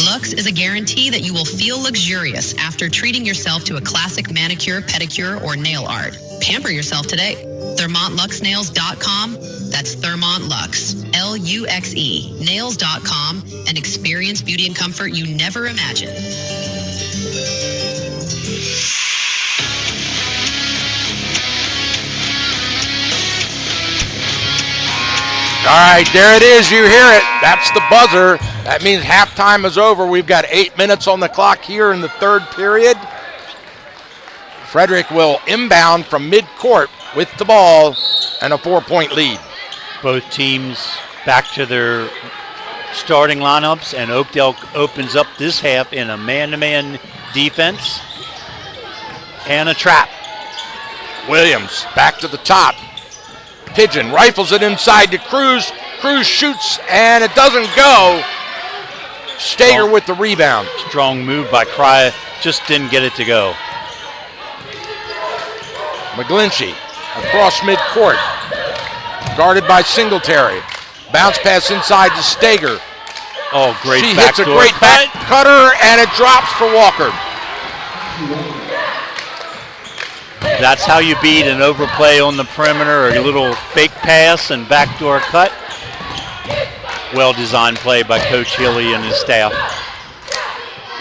S8: Lux is a guarantee that you will feel luxurious after treating yourself to a classic manicure, pedicure, or nail art. Pamper yourself today. ThermontLuxNails.com. That's Thermont Lux, Luxe, nails.com, and experience beauty and comfort you never imagined.
S4: All right, there it is. You hear it. That's the buzzer. That means halftime is over. We've got 8 minutes on the clock here in the third period. Frederick will inbound from midcourt with the ball and a 4-point lead.
S5: Both teams back to their starting lineups, and Oakdale opens up this half in a man-to-man defense and a trap.
S4: Williams back to the top. Pigeon rifles it inside to Cruz. Cruz shoots, and it doesn't go. Stager with the rebound.
S5: Strong move by Cryer, just didn't get it to go.
S4: McGlinchey across midcourt, guarded by Singletary. Bounce pass inside to Stager.
S5: Oh, great
S4: She
S5: back
S4: hits a
S5: door
S4: great back cutter, and it drops for Walker.
S5: That's how you beat an overplay on the perimeter, or a little fake pass and backdoor cut. Well-designed play by Coach Healy and his staff.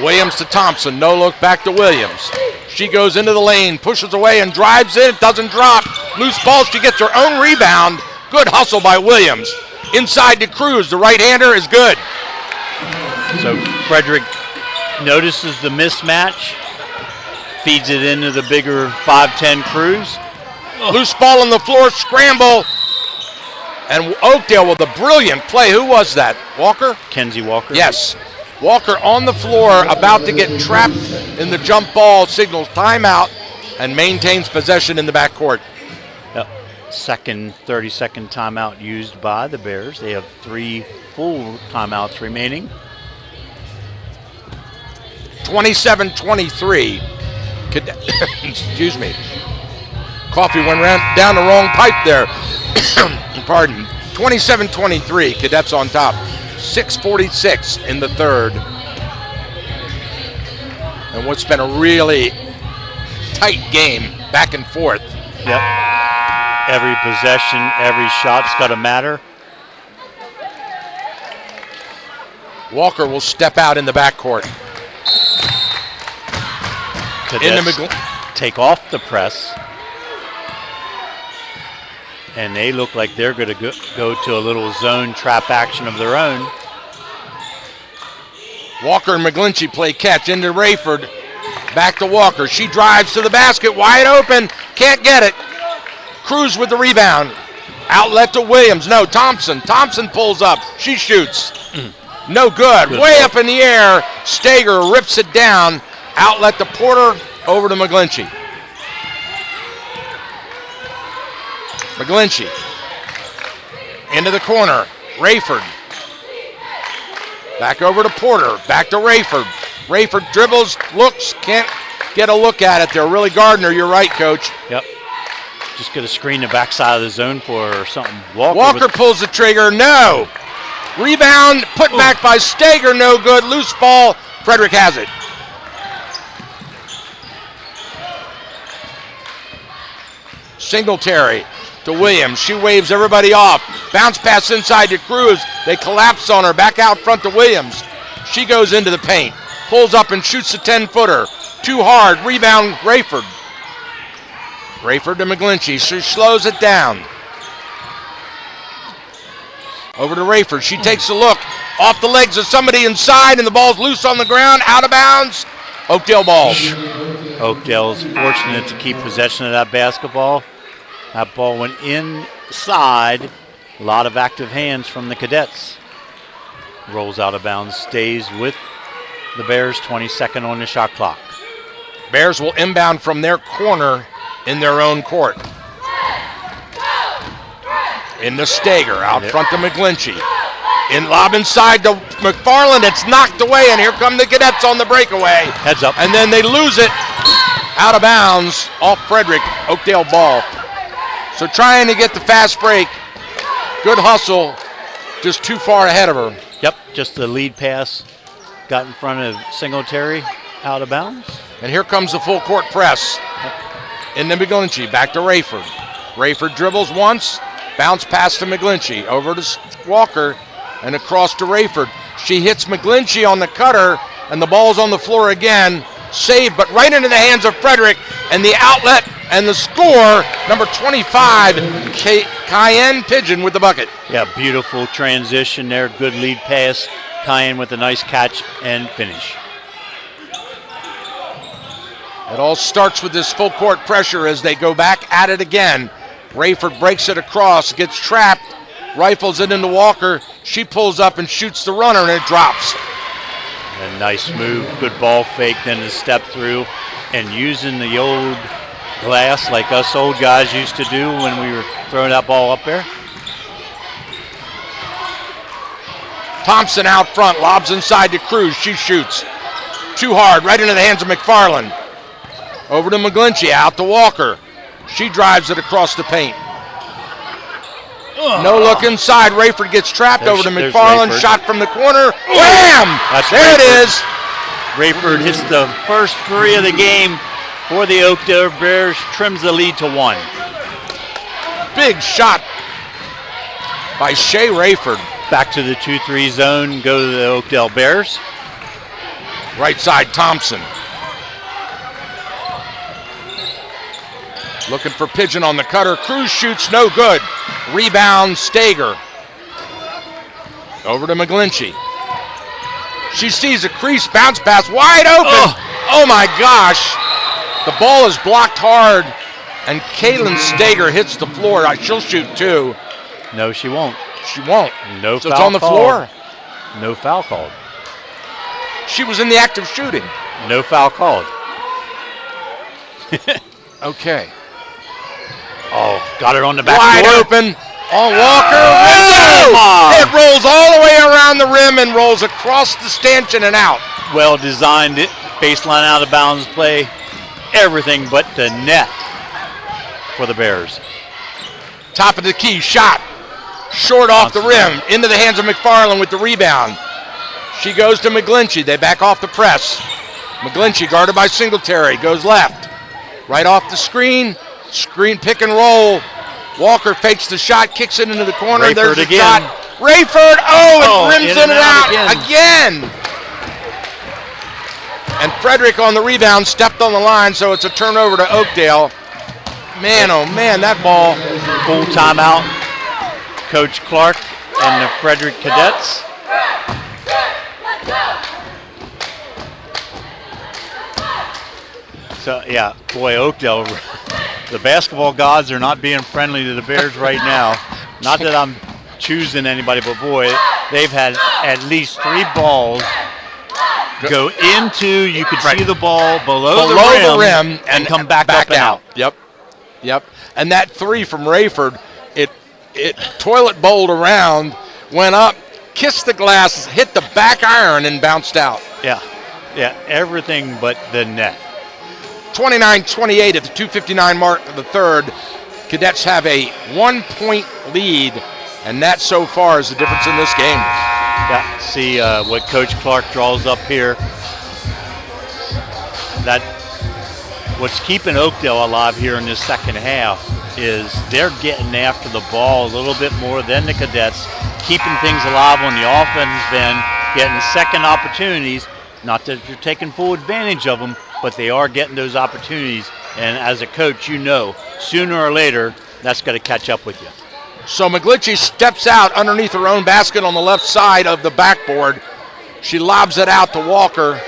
S4: Williams to Thompson, no look back to Williams. She goes into the lane, pushes away and drives in, doesn't drop. Loose ball, she gets her own rebound. Good hustle by Williams. Inside to Cruz, the right-hander is good.
S5: So Frederick notices the mismatch, feeds it into the bigger 5'10" Cruz.
S4: Loose ball on the floor, scramble. And Oakdale with a brilliant play. Who was that? Walker?
S5: Kenzie Walker.
S4: Yes. Walker on the floor, about to get trapped in the jump ball, signals timeout, and maintains possession in the backcourt.
S5: Yep. Second 30-second timeout used by the Bears. They have 3 full timeouts remaining.
S4: 27-23. Excuse me. Coffee went down the wrong pipe there. Pardon. 27-23. Cadets on top. 6:46 in the third. And what's been a really tight game, back and forth.
S5: Yep. Every possession, every shot's got to matter.
S4: Walker will step out in the backcourt.
S5: Cadets take off the press. And they look like they're going to go to a little zone trap action of their own.
S4: Walker and McGlinchey play catch into Rayford. Back to Walker. She drives to the basket, wide open. Can't get it. Cruz with the rebound. Outlet to Williams. No, Thompson. Thompson pulls up. She shoots. No good. Way up in the air. Stager rips it down. Outlet to Porter. Over to McGlinchey. McGlinchey into the corner. Rayford back over to Porter. Back to Rayford. Rayford dribbles, looks, can't get a look at it there. Really Gardner, you're right, Coach.
S5: Yep. Just going to screen the backside of the zone for her or something.
S4: Walker pulls the trigger. No. Rebound put back by Stager. No good. Loose ball. Frederick has it. Singletary to Williams. She waves everybody off. Bounce pass inside to Cruz. They collapse on her. Back out front to Williams. She goes into the paint. Pulls up and shoots a 10-footer. Too hard. Rebound, Rayford. Rayford to McGlinchey. She slows it down. Over to Rayford. She takes a look. Off the legs of somebody inside, and the ball's loose on the ground. Out of bounds. Oakdale ball.
S5: Oakdale's fortunate to keep possession of that basketball. That ball went inside. A lot of active hands from the Cadets. Rolls out of bounds, stays with the Bears, 22nd on the shot clock.
S4: Bears will inbound from their corner in their own court. In the Stager, out front to McGlinchey. In lob inside to McFarland, it's knocked away, and here come the Cadets on the breakaway.
S5: Heads up.
S4: And then they lose it out of bounds off Frederick. Oakdale ball. So trying to get the fast break. Good hustle, just too far ahead of her.
S5: Yep, just the lead pass got in front of Singletary, out of bounds.
S4: And here comes the full court press. Into McGlinchey, back to Rayford. Rayford dribbles once, bounce pass to McGlinchey, over to Walker, and across to Rayford. She hits McGlinchey on the cutter, and the ball's on the floor again. Saved, but right into the hands of Frederick, and the outlet and the score, number 25, Cayenne Pigeon with the bucket.
S5: Yeah, beautiful transition there, good lead pass. Cayenne with a nice catch and finish.
S4: It all starts with this full court pressure as they go back at it again. Rayford breaks it across, gets trapped, rifles it into Walker. She pulls up and shoots the runner, and it drops.
S5: A nice move, good ball fake, then a step through, and using the old glass like us old guys used to do when we were throwing that ball up there.
S4: Thompson out front, lobs inside to Cruz. She shoots. Too hard, right into the hands of McFarland. Over to McGlinchey, out to Walker. She drives it across the paint. No look inside. Rayford gets trapped. Over to McFarland. Shot from the corner. Wham! There it is.
S5: Rayford hits the first three of the game for the Oakdale Bears. Trims the lead to 1.
S4: Big shot by Shea Rayford.
S5: Back to the 2-3 zone. Go to the Oakdale Bears.
S4: Right side, Thompson. Looking for Pigeon on the cutter. Cruz shoots, no good. Rebound, Stager. Over to McGlinchey. She sees a crease, bounce pass, wide open. Oh my gosh. The ball is blocked hard, and Kaylin Stager hits the floor. She'll shoot too.
S5: No, she won't.
S4: She won't.
S5: No
S4: so
S5: foul
S4: it's on the
S5: called.
S4: floor.
S5: No foul called.
S4: She was in the act of shooting.
S5: No foul called.
S4: Okay.
S5: Oh, got her on the back
S4: wide
S5: door.
S4: Open on Walker. It rolls all the way around the rim and rolls across the stanchion and out.
S5: Well designed baseline out of bounds play. Everything but the net for the Bears.
S4: Top of the key, shot. Short off the rim, into the hands of McFarland with the rebound. She goes to McGlinchey. They back off the press. McGlinchey guarded by Singletary, goes left. Right off the screen pick and roll. Walker fakes the shot, kicks it into the corner.
S5: Rayford
S4: There's the
S5: again.
S4: shot. Rayford, it rims in and out again. And Frederick on the rebound stepped on the line, so it's a turnover to Oakdale. Man, oh man, that ball.
S5: Full timeout. Coach Clark and the Frederick Cadets. So, yeah, boy, Oakdale, the basketball gods are not being friendly to the Bears right now. Not that I'm choosing anybody, but boy, they've had at least 3 balls go into, you could see the ball below the rim and come back up and out.
S4: Yep. And that 3 from Rayford, it toilet bowled around, went up, kissed the glass, hit the back iron, and bounced out.
S5: Yeah, everything but the net.
S4: 29-28 at the 2:59 mark of the third. Cadets have a 1-point lead, and that so far is the difference in this game.
S5: Yeah, see what Coach Clark draws up here. That What's keeping Oakdale alive here in this second half is they're getting after the ball a little bit more than the Cadets, keeping things alive on the offensive end, getting second opportunities. Not that you're taking full advantage of them, but they are getting those opportunities. And as a coach, you know, sooner or later, that's going to catch up with you.
S4: So McGlinchey steps out underneath her own basket on the left side of the backboard. She lobs it out to Walker.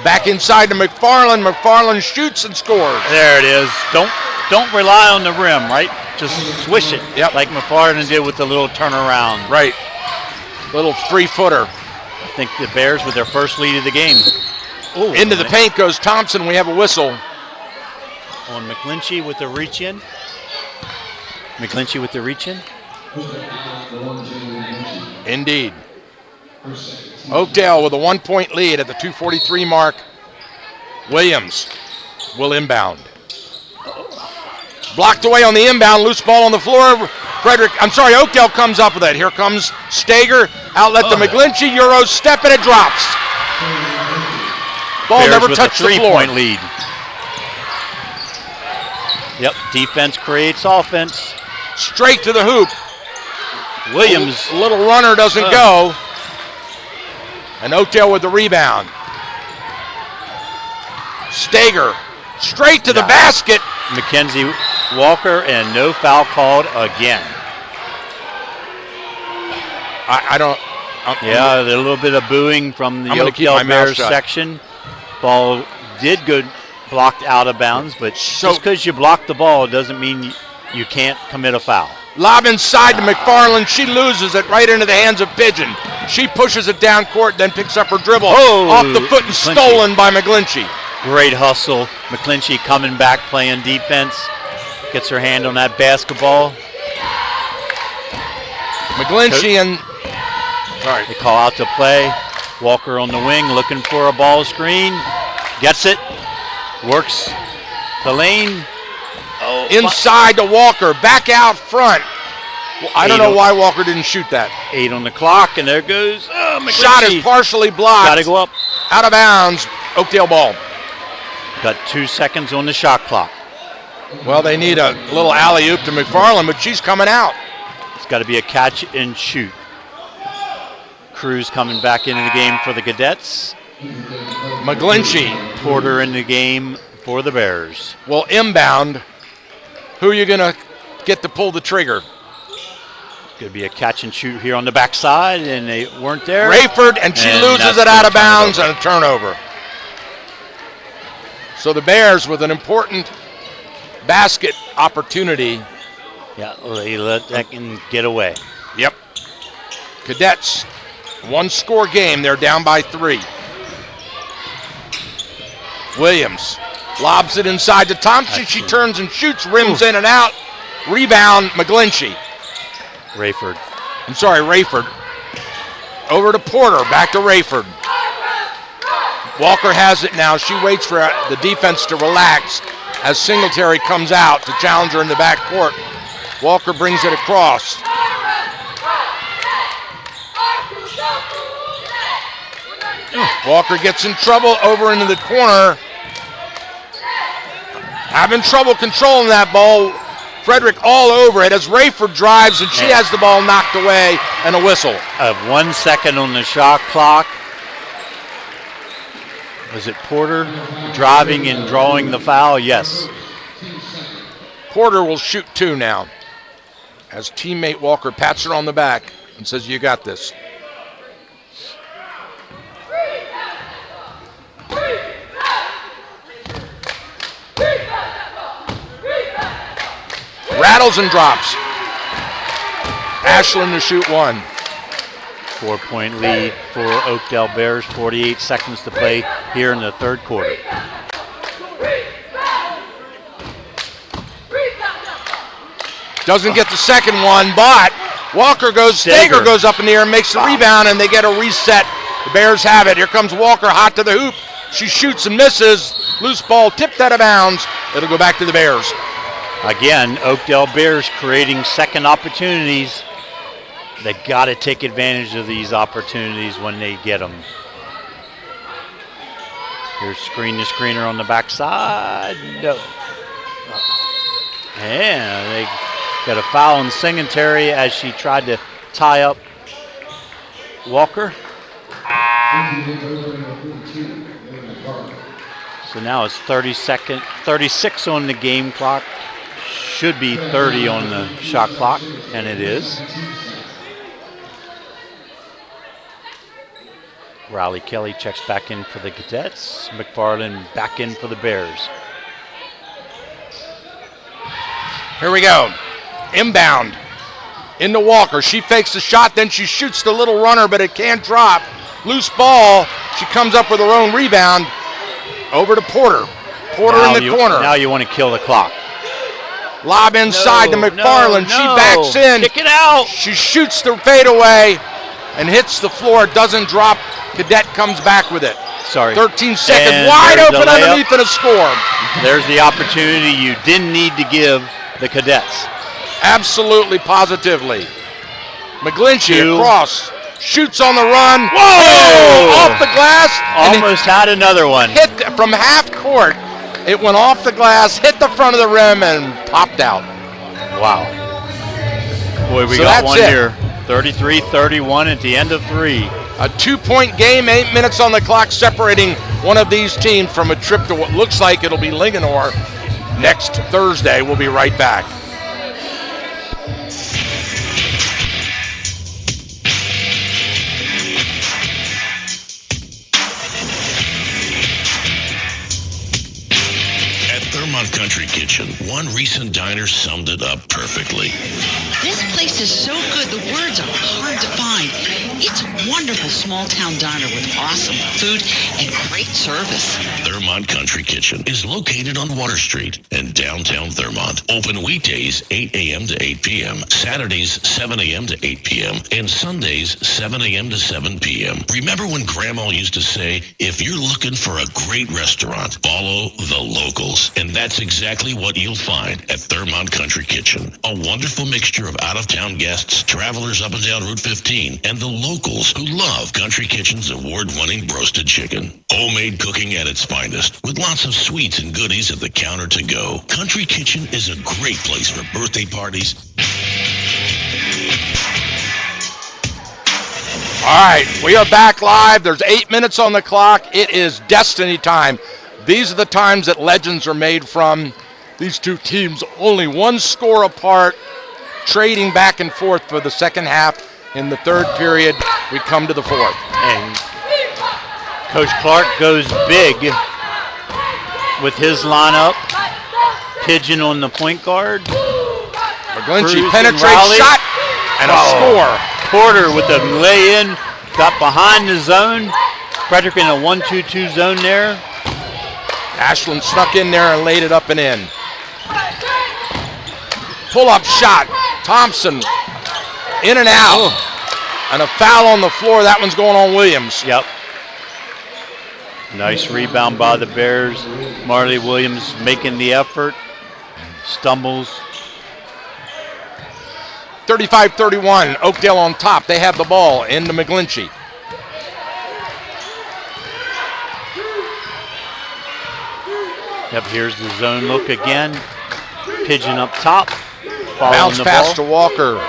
S4: Back inside to McFarland. McFarland shoots and scores.
S5: There it is. Don't rely on the rim, right? Just swish it, like McFarland did with the little turnaround.
S4: Right. Little 3-footer.
S5: I think the Bears with their first lead of the game.
S4: Ooh, into the paint goes Thompson. We have a whistle.
S5: On McGlinchey with the reach-in. McGlinchey with the reach-in.
S4: Indeed. Oakdale with a 1-point lead at the 2:43 mark. Williams will inbound. Blocked away on the inbound, loose ball on the floor. Oakdale comes up with it. Here comes Stager, outlet to McGlinchey, Euro step, and it drops. Ball
S5: Bears
S4: never
S5: with
S4: touched
S5: a
S4: the floor.
S5: 3-point lead. Yep, defense creates offense.
S4: Straight to the hoop.
S5: Williams.
S4: Little runner doesn't go. And Oakdale with the rebound. Stager straight to the basket.
S5: Mackenzie Walker, and no foul called again. A little bit of booing from the Oakdale Bears section. Ball did good, blocked out of bounds, but just because you block the ball doesn't mean you can't commit a foul.
S4: Lob inside to McFarland. She loses it right into the hands of Pigeon. She pushes it down court, then picks up her dribble. Off the foot and stolen by McGlinchey.
S5: Great hustle. McGlinchey coming back, playing defense. Gets her hand on that basketball.
S4: McGlinchey and... Sorry.
S5: They call out to play. Walker on the wing looking for a ball screen. Gets it. Works the lane.
S4: Inside to Walker. Back out front. Well, I don't know why Walker didn't shoot that.
S5: 8 on the clock, and there goes McGlinchey.
S4: Shot is partially blocked.
S5: Got to go up.
S4: Out of bounds. Oakdale ball.
S5: Got 2 seconds on the shot clock.
S4: Well, they need a little alley-oop to McFarland, but she's coming out.
S5: It's got to be a catch and shoot. Cruz coming back into the game for the Cadets.
S4: McGlinchey.
S5: Porter in the game for the Bears.
S4: Well, inbound. Who are you going to get to pull the trigger?
S5: Going to be a catch and shoot here on the backside, and they weren't there.
S4: Rayford, and she loses it out of bounds and a turnover. So the Bears with an important basket opportunity.
S5: Yeah, they let that can get away.
S4: Yep. Cadets, 1-score game. They're down by 3. Williams lobs it inside to Thompson. She turns and shoots, rims in and out. Rebound, McGlinchey.
S5: Rayford.
S4: Over to Porter, back to Rayford. Walker has it now. She waits for the defense to relax as Singletary comes out to challenge her in the back court. Walker brings it across. Walker gets in trouble over into the corner. Having trouble controlling that ball. Frederick all over it as Rayford drives, and she has the ball knocked away and a whistle.
S5: 1 second on the shot clock. Was it Porter driving and drawing the foul? Yes.
S4: Porter will shoot 2 now as teammate Walker pats her on the back and says, "You got this." Rattles and drops. Ashland to shoot 1.
S5: 4-point lead for Oakdale Bears. 48 seconds to play here in the third quarter.
S4: Doesn't get the second one, but Stager goes up in the air and makes the rebound, and they get a reset. The Bears have it. Here comes Walker, hot to the hoop. She shoots and misses. Loose ball tipped out of bounds. It'll go back to the Bears.
S5: Again, Oakdale Bears creating second opportunities. They got to take advantage of these opportunities when they get them. Here's screen to screener on the backside. No. And they got a foul on Singletary as she tried to tie up Walker. So now it's 36 on the game clock. Should be 30 on the shot clock, and it is. Riley Kelly checks back in for the Cadets. McFarland back in for the Bears.
S4: Here we go. Inbound into Walker. She fakes the shot, then she shoots the little runner, but it can't drop. Loose ball. She comes up with her own rebound. Over to Porter. Porter in the corner.
S5: Now you want to kill the clock.
S4: Lob inside to McFarland. She backs in.
S5: Kick it out.
S4: She shoots the fadeaway and hits the floor. Doesn't drop. Cadet comes back with it.
S5: Sorry.
S4: 13 seconds.
S5: And
S4: Wide open underneath and a score.
S5: There's the opportunity you didn't need to give the Cadets.
S4: Absolutely, positively. McGlinchey across. Shoots on the run. Whoa! Off the glass.
S5: Almost had another one.
S4: Hit from half court. It went off the glass, hit the front of the rim, and popped out.
S5: Wow. Boy, we got one here. 33-31 at the end of 3.
S4: A 2-point game, 8 minutes on the clock, separating one of these teams from a trip to what looks like it'll be Linganore next Thursday. We'll be right back.
S9: Thermont Country Kitchen, one recent diner summed it up perfectly.
S14: This place is so good, the words are hard to find. It's a wonderful small-town diner with awesome food and great service.
S9: Thermont Country Kitchen is located on Water Street in downtown Thermont. Open weekdays 8 a.m. to 8 p.m., Saturdays 7 a.m. to 8 p.m., and Sundays 7 a.m. to 7 p.m. Remember when Grandma used to say, if you're looking for a great restaurant, follow the locals. And that's exactly what you'll find at Thermont Country Kitchen. A wonderful mixture of out-of-town guests, travelers up and down Route 15, and the locals who love Country Kitchen's award-winning roasted chicken. Homemade cooking at its finest, with lots of sweets and goodies at the counter to go. Country Kitchen is a great place for birthday parties.
S4: All right, we are back live. There's 8 minutes on the clock. It is destiny time. These are the times that legends are made from. These two teams only one score apart, trading back and forth for the second half. In the third period, we come to the fourth.
S5: And Coach Clark goes big with his lineup. Pigeon on the point guard.
S4: McGlinchey penetrates, shot, and a score.
S5: Porter with the lay-in, got behind the zone. Frederick in a 1-2-2 zone there.
S4: Ashland snuck in there and laid it up and in. Pull-up shot. Thompson in and out. And a foul on the floor. That one's going on Williams.
S5: Yep. Nice rebound by the Bears. Marley Williams making the effort. Stumbles.
S4: 35-31. Oakdale on top. They have the ball into McGlinchey.
S5: Yep, here's the zone look again. Pigeon up top.
S4: Bounce pass to Walker.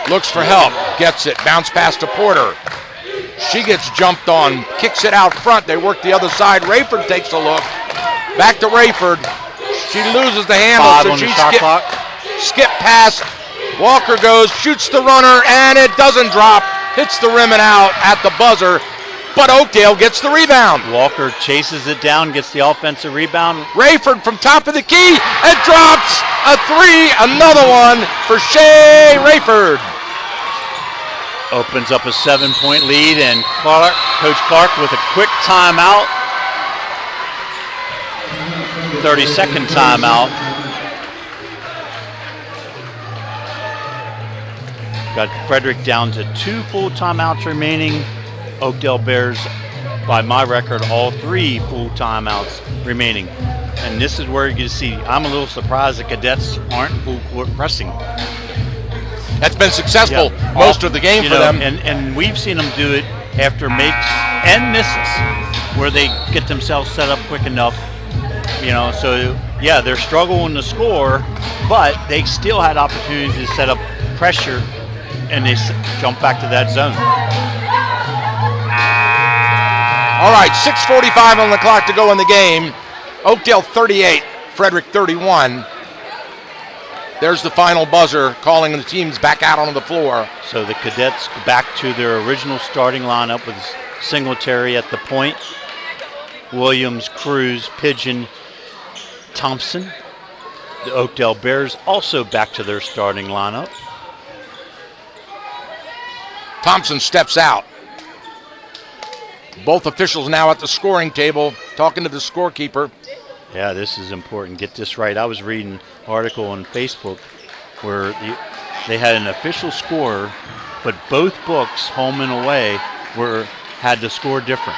S4: Looks for help. Gets it. Bounce pass to Porter. She gets jumped on. Kicks it out front. They work the other side. Rayford takes a look. Back to Rayford. She loses the handle. So she skip pass. Walker goes, shoots the runner, and it doesn't drop. Hits the rim and out at the buzzer. But Oakdale gets the rebound.
S5: Walker chases it down, gets the offensive rebound.
S4: Rayford from top of the key and drops a three. Another one for Shea Rayford.
S5: Opens up a 7-point lead, and Coach Clark with a quick timeout. 30-second timeout. Got Frederick down to 2 full timeouts remaining. Oakdale Bears, by my record, all 3 full timeouts remaining. And this is where you can see, I'm a little surprised the Cadets aren't full court pressing.
S4: That's been successful most of the game for them.
S5: And we've seen them do it after makes and misses where they get themselves set up quick enough. So yeah, they're struggling to score, but they still had opportunities to set up pressure, and they jump back to that zone.
S4: All right, 6:45 on the clock to go in the game. Oakdale 38, Frederick 31. There's the final buzzer calling the teams back out onto the floor.
S5: So the Cadets back to their original starting lineup with Singletary at the point, Williams, Cruz, Pigeon, Thompson. The Oakdale Bears also back to their starting lineup.
S4: Thompson steps out. Both officials now at the scoring table talking to the scorekeeper.
S5: Yeah, this is important. Get this right. I was reading an article on Facebook where they had an official score, but both books, home and away, had the score different.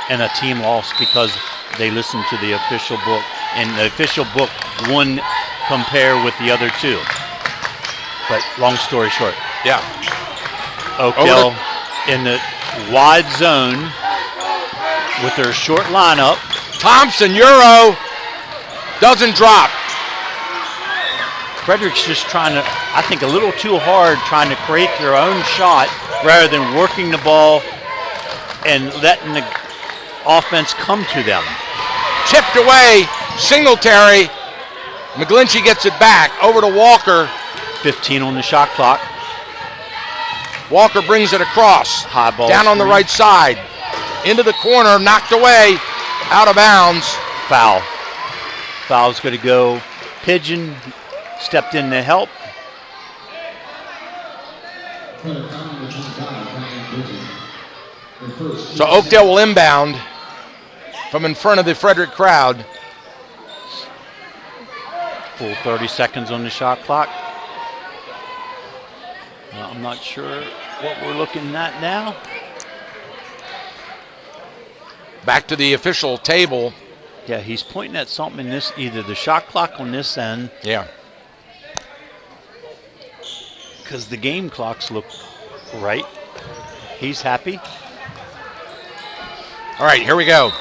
S5: And a team lost because they listened to the official book, and the official book wouldn't compare with the other two. But long story short.
S4: Yeah.
S5: Oakdale in the wide zone with their short lineup.
S4: Thompson, Euro, doesn't drop.
S5: Frederick's just trying to, I think, a little too hard trying to create their own shot rather than working the ball and letting the offense come to them.
S4: Tipped away, Singletary. McGlinchey gets it back, over to Walker.
S5: 15 on the shot clock.
S4: Walker brings it across.
S5: High ball
S4: down on the right side. Into the corner, knocked away, out of bounds.
S5: Foul. Foul's going to go. Pigeon stepped in to help.
S4: So Oakdale will inbound from in front of the Frederick crowd.
S5: Full 30 seconds on the shot clock. I'm not sure what we're looking at now.
S4: Back to the official table.
S5: Yeah, he's pointing at something in this, either the shot clock on this end.
S4: Yeah.
S5: Because the game clocks look right. He's happy.
S4: All right, here we go.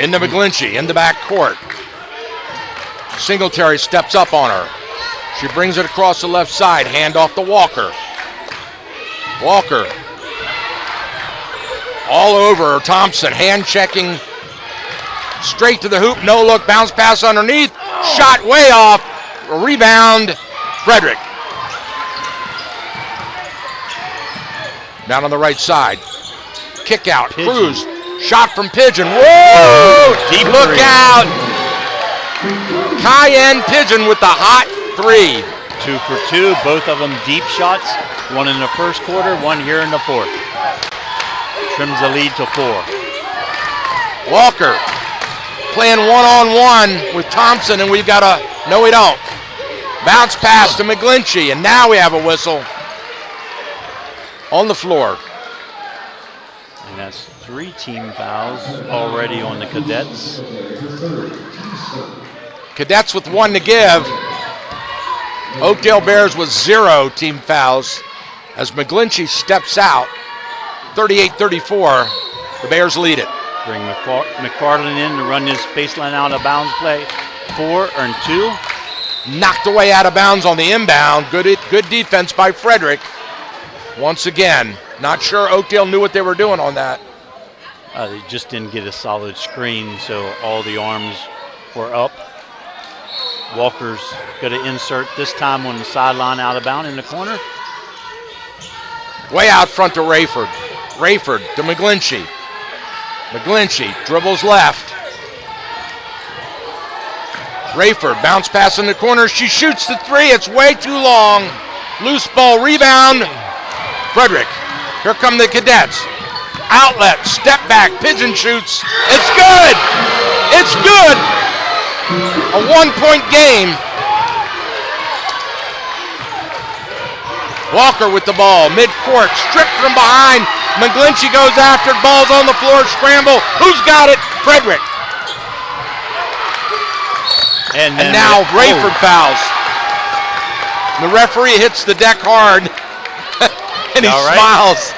S4: Into McGlinchey, in the back court. Singletary steps up on her. She brings it across the left side, hand off to Walker. Walker. All over Thompson, hand checking. Straight to the hoop, no look, bounce pass underneath. Shot way off, rebound, Frederick. Down on the right side. Kick out,
S5: Pigeon.
S4: Cruz. Shot from Pigeon. Whoa!
S5: Deep
S4: Look
S5: three.
S4: out! Cayenne Pigeon with the hot three.
S5: 2 for 2, both of them deep shots. One in the first quarter, one here in the fourth. Trims the lead to 4.
S4: Walker playing one-on-one with Thompson, and we've got a, no we don't. Bounce pass to McGlinchey, and now we have a whistle on the floor.
S5: And that's 3 team fouls already on the Cadets.
S4: Cadets with 1 to give. Oakdale Bears with 0 team fouls as McGlinchey steps out. 38-34, the Bears lead it.
S5: Bring McFarland in to run this baseline out of bounds play. 4 and 2.
S4: Knocked away out of bounds on the inbound. Good defense by Frederick. Once again, not sure Oakdale knew what they were doing on that.
S5: They just didn't get a solid screen, so all the arms were up. Walker's going to insert this time on the sideline out of bounds in the corner.
S4: Way out front to Rayford. Rayford to McGlinchey. McGlinchey dribbles left. Rayford bounce pass in the corner. She shoots the 3. It's way too long. Loose ball rebound. Frederick. Here come the Cadets. Outlet, step back, Pigeon shoots. It's good. It's good. A 1-point game. Walker with the ball, mid-court, stripped from behind. McGlinchey goes after it, ball's on the floor, scramble. Who's got it? Frederick. And now Rayford fouls. The referee hits the deck hard, and he smiles.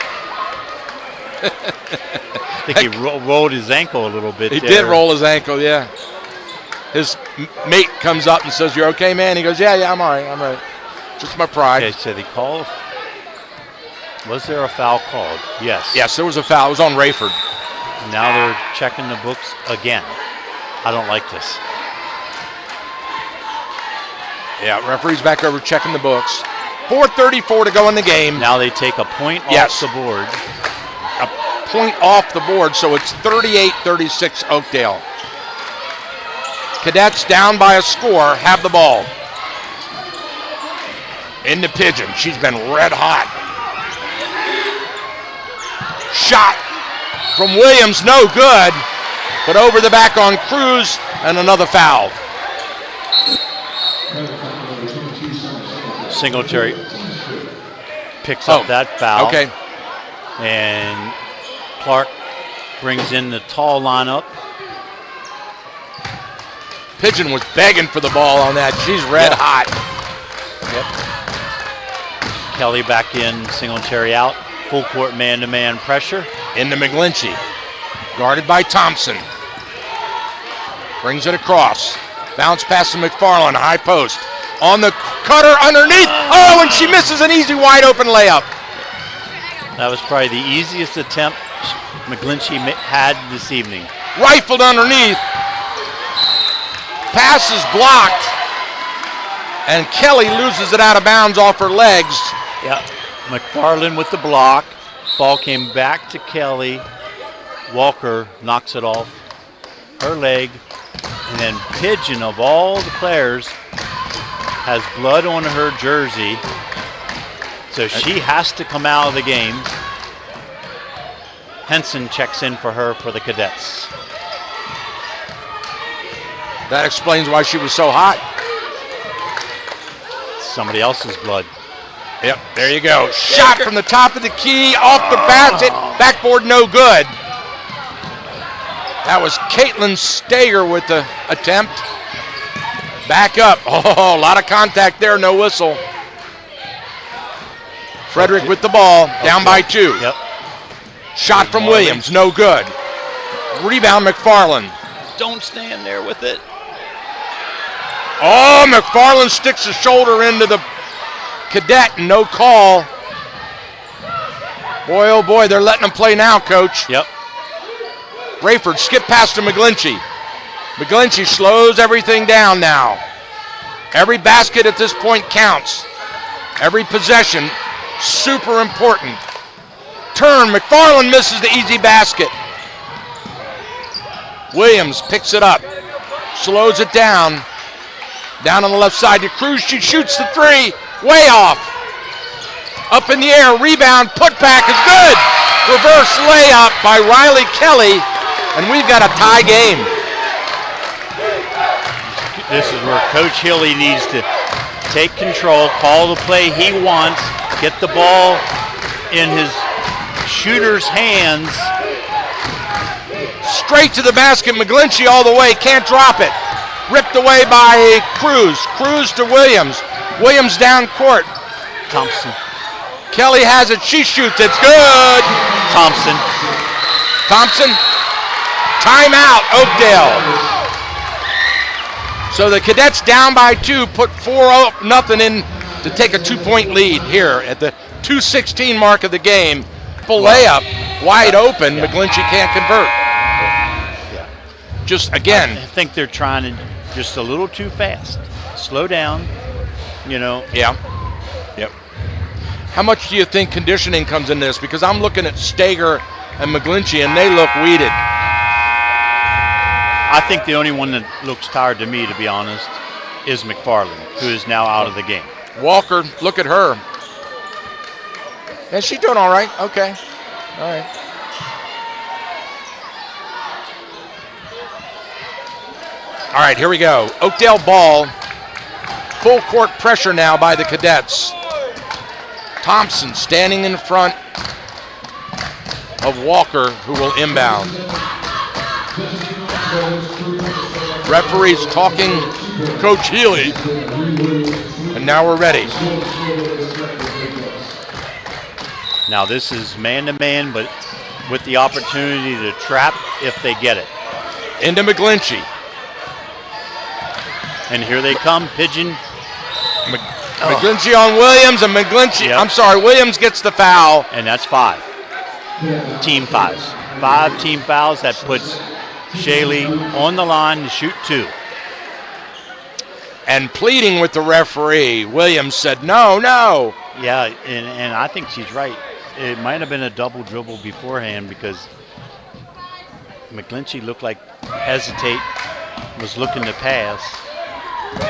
S5: I think he rolled his ankle a little bit.
S4: He
S5: there.
S4: did roll his ankle, yeah. His mate comes up and says, "You're okay, man?" He goes, "Yeah, I'm all right. I'm all right. Just my pride."
S5: Okay, so they call. Was there a foul called? Yes.
S4: Yes, there was a foul. It was on Rayford.
S5: Now they're checking the books again. I don't like this.
S4: Yeah, referee's back over checking the books. 4:34 to go in the game.
S5: Now they take a point off the board.
S4: A point off the board, so it's 38-36 Oakdale. Cadets down by a score, have the ball. Into Pigeon. She's been red hot. Shot from Williams, no good. But over the back on Cruz, and another foul.
S5: Singletary picks up that foul.
S4: Okay.
S5: And Clark brings in the tall lineup.
S4: Pigeon was begging for the ball on that. She's red hot.
S5: Yep. Kelly back in, Singletary out. Full court man-to-man pressure.
S4: Into McGlinchey. Guarded by Thompson. Brings it across. Bounce pass to McFarland, high post. On the cutter underneath. Oh, and she misses an easy wide open layup.
S5: That was probably the easiest attempt McGlinchey had this evening.
S4: Rifled underneath. Pass is blocked. And Kelly loses it out of bounds off her legs.
S5: Yeah, McFarland with the block. Ball came back to Kelly. Walker knocks it off her leg. And then Pigeon, of all the players, has blood on her jersey. So she has to come out of the game. Henson checks in for her for the Cadets.
S4: That explains why she was so hot.
S5: Somebody else's blood.
S4: Yep, there you go. Shot from the top of the key, off the basket, backboard no good. That was Caitlin Stager with the attempt. Back up. Oh, a lot of contact there, no whistle. Frederick with the ball, down by 2.
S5: Yep.
S4: Shot from Williams, no good. Rebound McFarland.
S5: Don't stand there with it.
S4: Oh, McFarland sticks his shoulder into the Cadet, no call. Boy, oh boy, they're letting him play now, Coach.
S5: Yep.
S4: Rayford skip past to McGlinchey. McGlinchey slows everything down now. Every basket at this point counts. Every possession, super important. Turn, McFarland misses the easy basket. Williams picks it up, slows it down. Down on the left side to Cruz, she shoots the 3, way off. Up in the air, rebound, putback is good. Reverse layup by Riley Kelly, and we've got a tie game.
S5: This is where Coach Hilly needs to take control, call the play he wants, get the ball in his shooter's hands.
S4: Straight to the basket, McGlinchey all the way, can't drop it. Ripped away by Cruz. Cruz to Williams. Williams down court.
S5: Thompson.
S4: Kelly has it, she shoots, it's good.
S5: Thompson.
S4: Timeout, Oakdale. So the Cadets down by 2, put 4-0 in to take a 2-point lead here at the 2:16 mark of the game. Full layup, wide open, McGlinchey can't convert. Just again.
S5: I think they're trying to just a little too fast. Slow down, you know.
S4: Yeah. Yep. How much do you think conditioning comes in this? Because I'm looking at Stager and McGlinchey, and they look weeded.
S5: I think the only one that looks tired to me, to be honest, is McFarland, who is now out of the game.
S4: Walker, look at her. And she's doing all right. Okay. All right. All right, here we go. Oakdale ball. Full court pressure now by the Cadets. Thompson standing in front of Walker, who will inbound. Referees talking to Coach Healy. And now we're ready.
S5: Now this is man-to-man, but with the opportunity to trap if they get it.
S4: Into McGlinchey.
S5: And here they come, Pigeon.
S4: McGlinchey on Williams, and McGlinchey,
S5: Yep.
S4: I'm sorry, Williams gets the foul.
S5: And that's 5. Team fouls. 5 team fouls. That puts Shaley on the line to shoot 2.
S4: And pleading with the referee, Williams said, no.
S5: Yeah, and I think she's right. It might have been a double dribble beforehand because McGlinchey looked like hesitate, was looking to pass.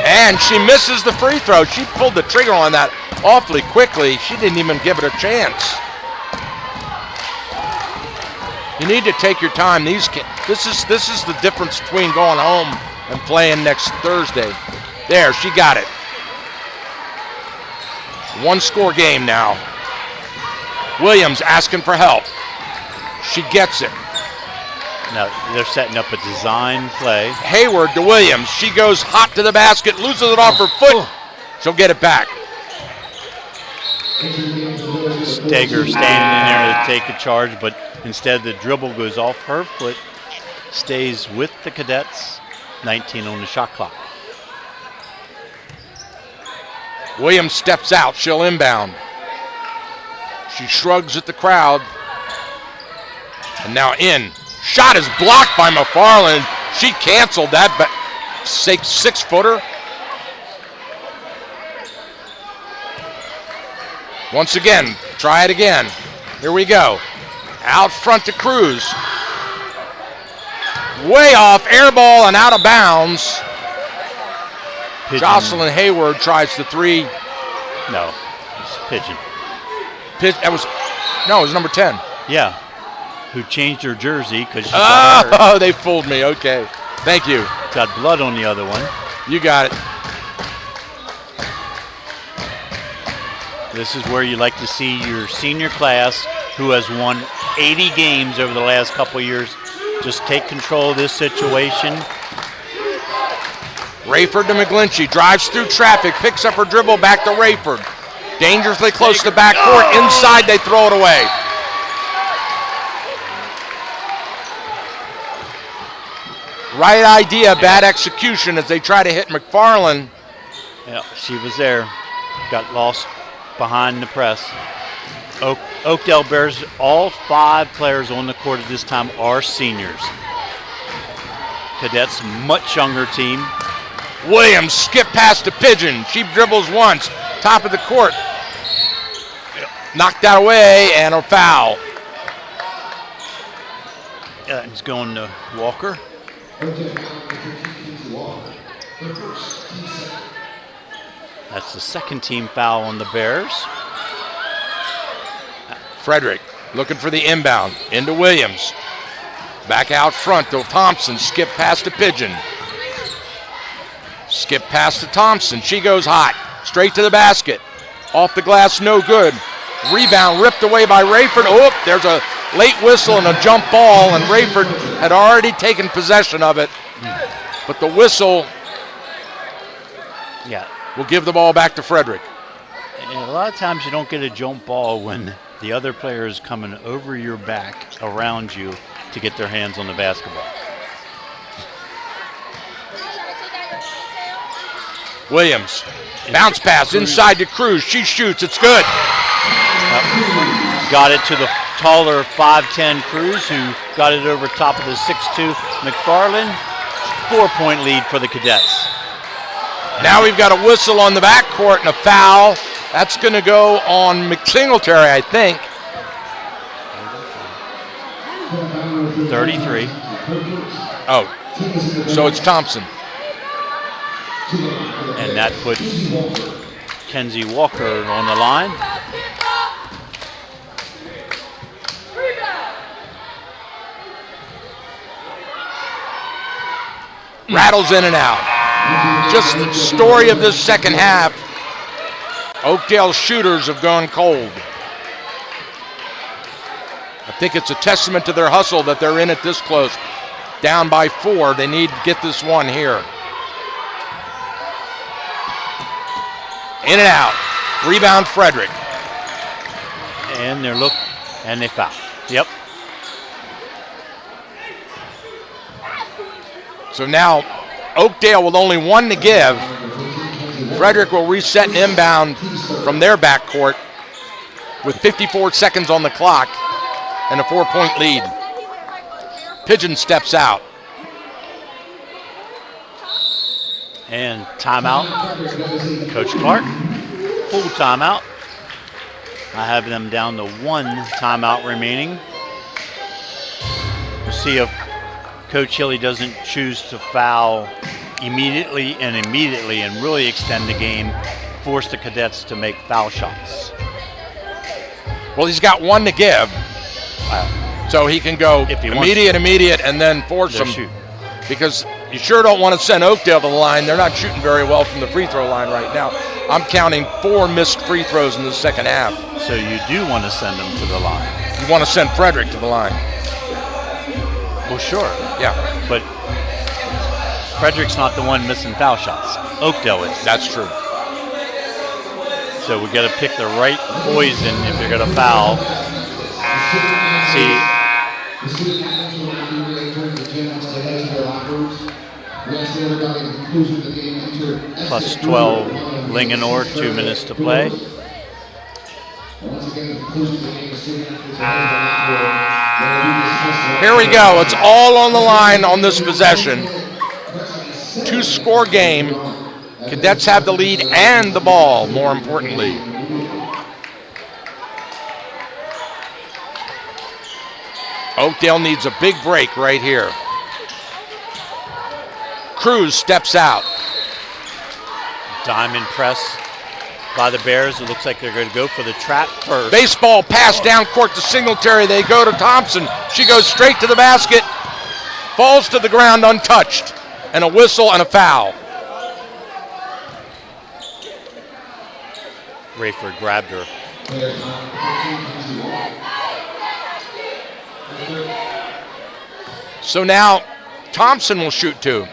S4: And she misses the free throw. She pulled the trigger on that awfully quickly. She didn't even give it a chance. You need to take your time. This is the difference between going home and playing next Thursday. There, she got it. 1-score game now. Williams asking for help. She gets it.
S5: Now they're setting up a design play.
S4: Hayward to Williams. She goes hot to the basket, loses it off her foot. She'll get it back.
S5: Steger standing in there to take a charge, but instead the dribble goes off her foot, stays with the Cadets. 19 on the shot clock.
S4: Williams steps out. She'll inbound. She shrugs at the crowd. And now in. Shot is blocked by McFarland. She canceled that, but 6-footer. Once again, try it again. Here we go. Out front to Cruz. Way off, air ball and out of bounds.
S5: Pigeon.
S4: Jocelyn Hayward tries the 3.
S5: No, it's Pigeon.
S4: It was number 10.
S5: Yeah, who changed her jersey because she got hurt.
S4: Oh, they fooled me. Okay, thank you.
S5: Got blood on the other one.
S4: You got it.
S5: This is where you like to see your senior class, who has won 80 games over the last couple of years, just take control of this situation.
S4: Rayford to McGlinchey, drives through traffic, picks up her dribble, back to Rayford. Dangerously close to backcourt, inside they throw it away. Right idea, bad execution as they try to hit McFarland.
S5: Yeah, she was there, got lost behind the press. Oakdale Bears, all 5 players on the court at this time are seniors. Cadets, much younger team.
S4: Williams skip past the Pigeon. She dribbles once, top of the court. Knocked that away and a foul.
S5: He's going to Walker. That's the second team foul on the Bears.
S4: Frederick looking for the inbound into Williams. Back out front to Thompson. Skip past the Pigeon. Skip past to Thompson. She goes hot. Straight to the basket. Off the glass, no good. Rebound ripped away by Rayford. Oh, there's a late whistle and a jump ball, and Rayford had already taken possession of it. But the whistle will give the ball back to Frederick.
S5: And a lot of times you don't get a jump ball when the other player is coming over your back, around you, to get their hands on the basketball.
S4: Williams, bounce pass inside to Cruz. She shoots, it's good.
S5: Got it to the taller 5'10 Cruz, who got it over top of the 6'2 McFarland. 4-point lead for the Cadets.
S4: Now we've got a whistle on the backcourt and a foul. That's going to go on McSingletary, I think.
S5: 33.
S4: Oh, so it's Thompson.
S5: And that puts Kenzie Walker on the line.
S4: Rattles in and out. Just the story of this second half. Oakdale shooters have gone cold. I think it's a testament to their hustle that they're in it this close. Down by 4, they need to get this one here. In and out. Rebound Frederick.
S5: And they foul. Yep.
S4: So now Oakdale with only 1 to give. Frederick will reset an inbound from their backcourt with 54 seconds on the clock and a 4-point lead. Pigeon steps out.
S5: And timeout. Coach Clark, full timeout. I have them down to 1 timeout remaining. We'll see if Coach Hilly doesn't choose to foul immediately and really extend the game, force the cadets to make foul shots.
S4: Well, he's got 1 to give. So he can go immediate, and then force them.
S5: Shoot.
S4: Because you sure don't want to send Oakdale to the line. They're not shooting very well from the free throw line right now. I'm counting 4 missed free throws in the second half.
S5: So you do want to send them to the line.
S4: You want to send Frederick to the line.
S5: Well, sure.
S4: Yeah.
S5: But Frederick's not the one missing foul shots. Oakdale is.
S4: That's true.
S5: So we got to pick the right poison if you're going to foul. See. Plus 12, Linganore, 2 minutes to play.
S4: Here we go. It's all on the line on this possession. 2-score game. Cadets have the lead and the ball, more importantly. Oakdale needs a big break right here. Cruz steps out.
S5: Diamond press by the Bears. It looks like they're going to go for the trap first.
S4: Baseball pass down court to Singletary. They go to Thompson. She goes straight to the basket. Falls to the ground untouched. And a whistle and a foul.
S5: Rayford grabbed her.
S4: So now Thompson will shoot 2.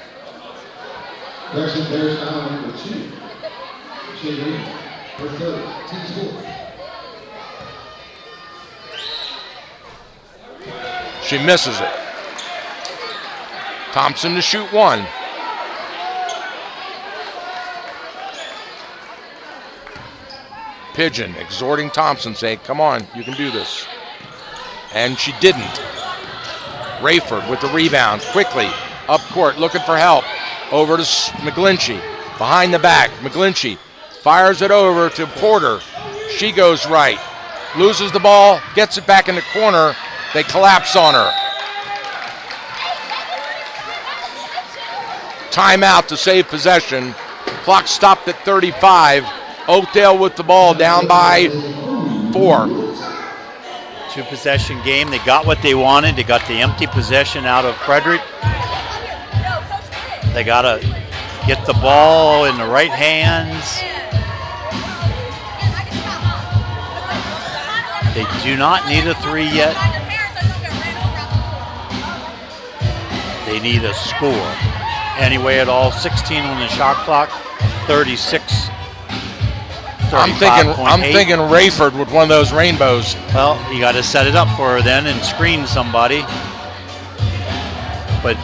S4: She misses it. Thompson to shoot 1. Pigeon exhorting Thompson, saying, come on, you can do this. And she didn't. Rayford with the rebound, quickly, up court, looking for help. Over to McGlinchey, behind the back. McGlinchey fires it over to Porter. She goes right, loses the ball, gets it back in the corner. They collapse on her. Timeout to save possession. Clock stopped at 35. Oakdale with the ball, down by 4.
S5: 2-possession game. They got what they wanted. They got the empty possession out of Frederick. They got to get the ball in the right hands. They do not need a 3 yet. They need a score. Anyway at all, 16 on the shot clock, 36.
S4: I'm thinking Rayford with one of those rainbows.
S5: Well, you got to set it up for her then and screen somebody. But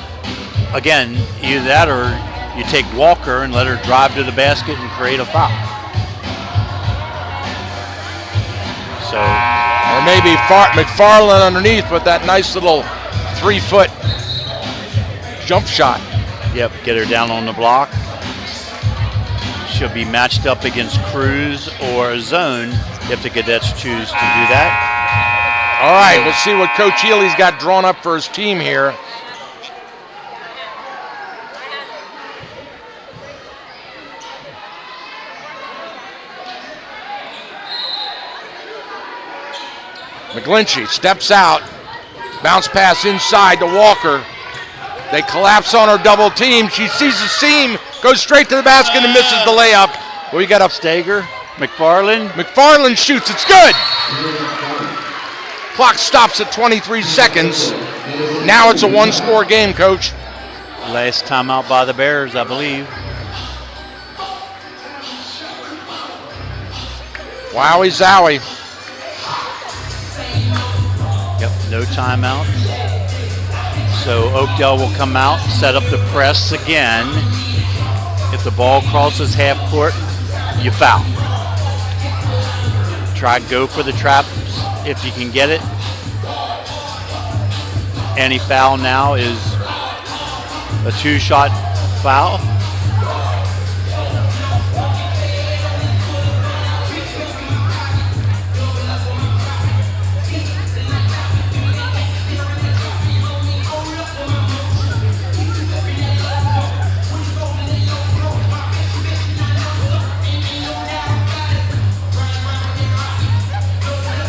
S5: again, either that or you take Walker and let her drive to the basket and create a foul. So,
S4: or maybe McFarland underneath with that nice little 3-foot jump shot.
S5: Yep, get her down on the block. She'll be matched up against Cruz or a zone if the Cadets choose to do that.
S4: All right, we'll see what Coach Healy's got drawn up for his team here. McGlinchey steps out, bounce pass inside to Walker. They collapse on her double team. She sees the seam, goes straight to the basket and misses the layup. We got a
S5: Stager, McFarland.
S4: McFarland shoots, it's good. Clock stops at 23 seconds. Now it's a 1-score game, Coach.
S5: Last timeout by the Bears, I believe.
S4: Wowie zowie.
S5: Yep, no timeouts. So Oakdale will come out, set up the press again. If the ball crosses half court, you foul. Try to go for the traps if you can get it. Any foul now is a 2-shot foul.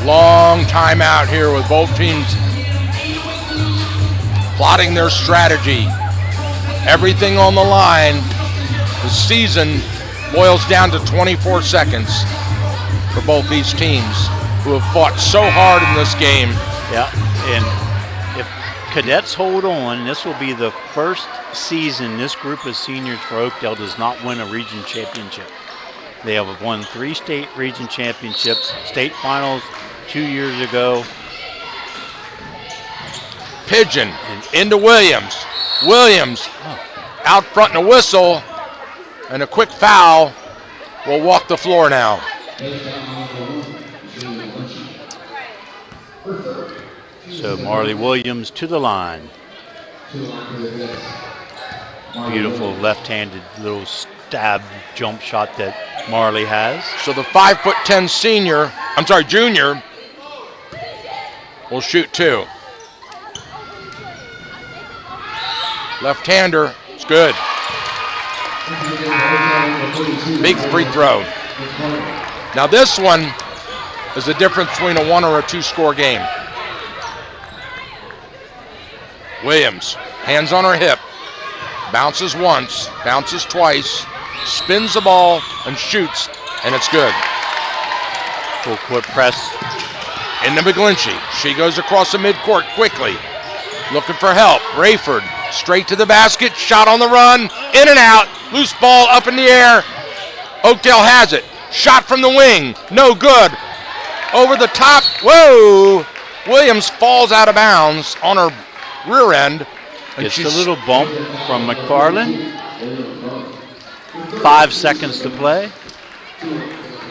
S4: Long timeout here with both teams plotting their strategy. Everything on the line. The season boils down to 24 seconds for both these teams who have fought so hard in this game.
S5: Yeah, and if Cadets hold on, this will be the first season this group of seniors for Oakdale does not win a region championship. They have won 3 state region championships, state finals 2 years ago.
S4: Pigeon into Williams. Williams out front and a whistle, and a quick foul will walk the floor now.
S5: So Marley Williams to the line. Beautiful left-handed little stab jump shot that Marley has.
S4: So the 5'10" junior will shoot 2. Left-hander, it's good. Big free throw. Now this one is the difference between a 1 or a 2-score game. Williams, hands on her hip, bounces once, bounces twice, spins the ball and shoots, and it's good.
S5: Full court press.
S4: Into McGlinchey. She goes across the midcourt quickly, looking for help. Rayford straight to the basket, shot on the run, in and out, loose ball up in the air. Oakdale has it. Shot from the wing, no good. Over the top, whoa! Williams falls out of bounds on her rear end.
S5: Gets a little bump from McFarland. 5 seconds to play.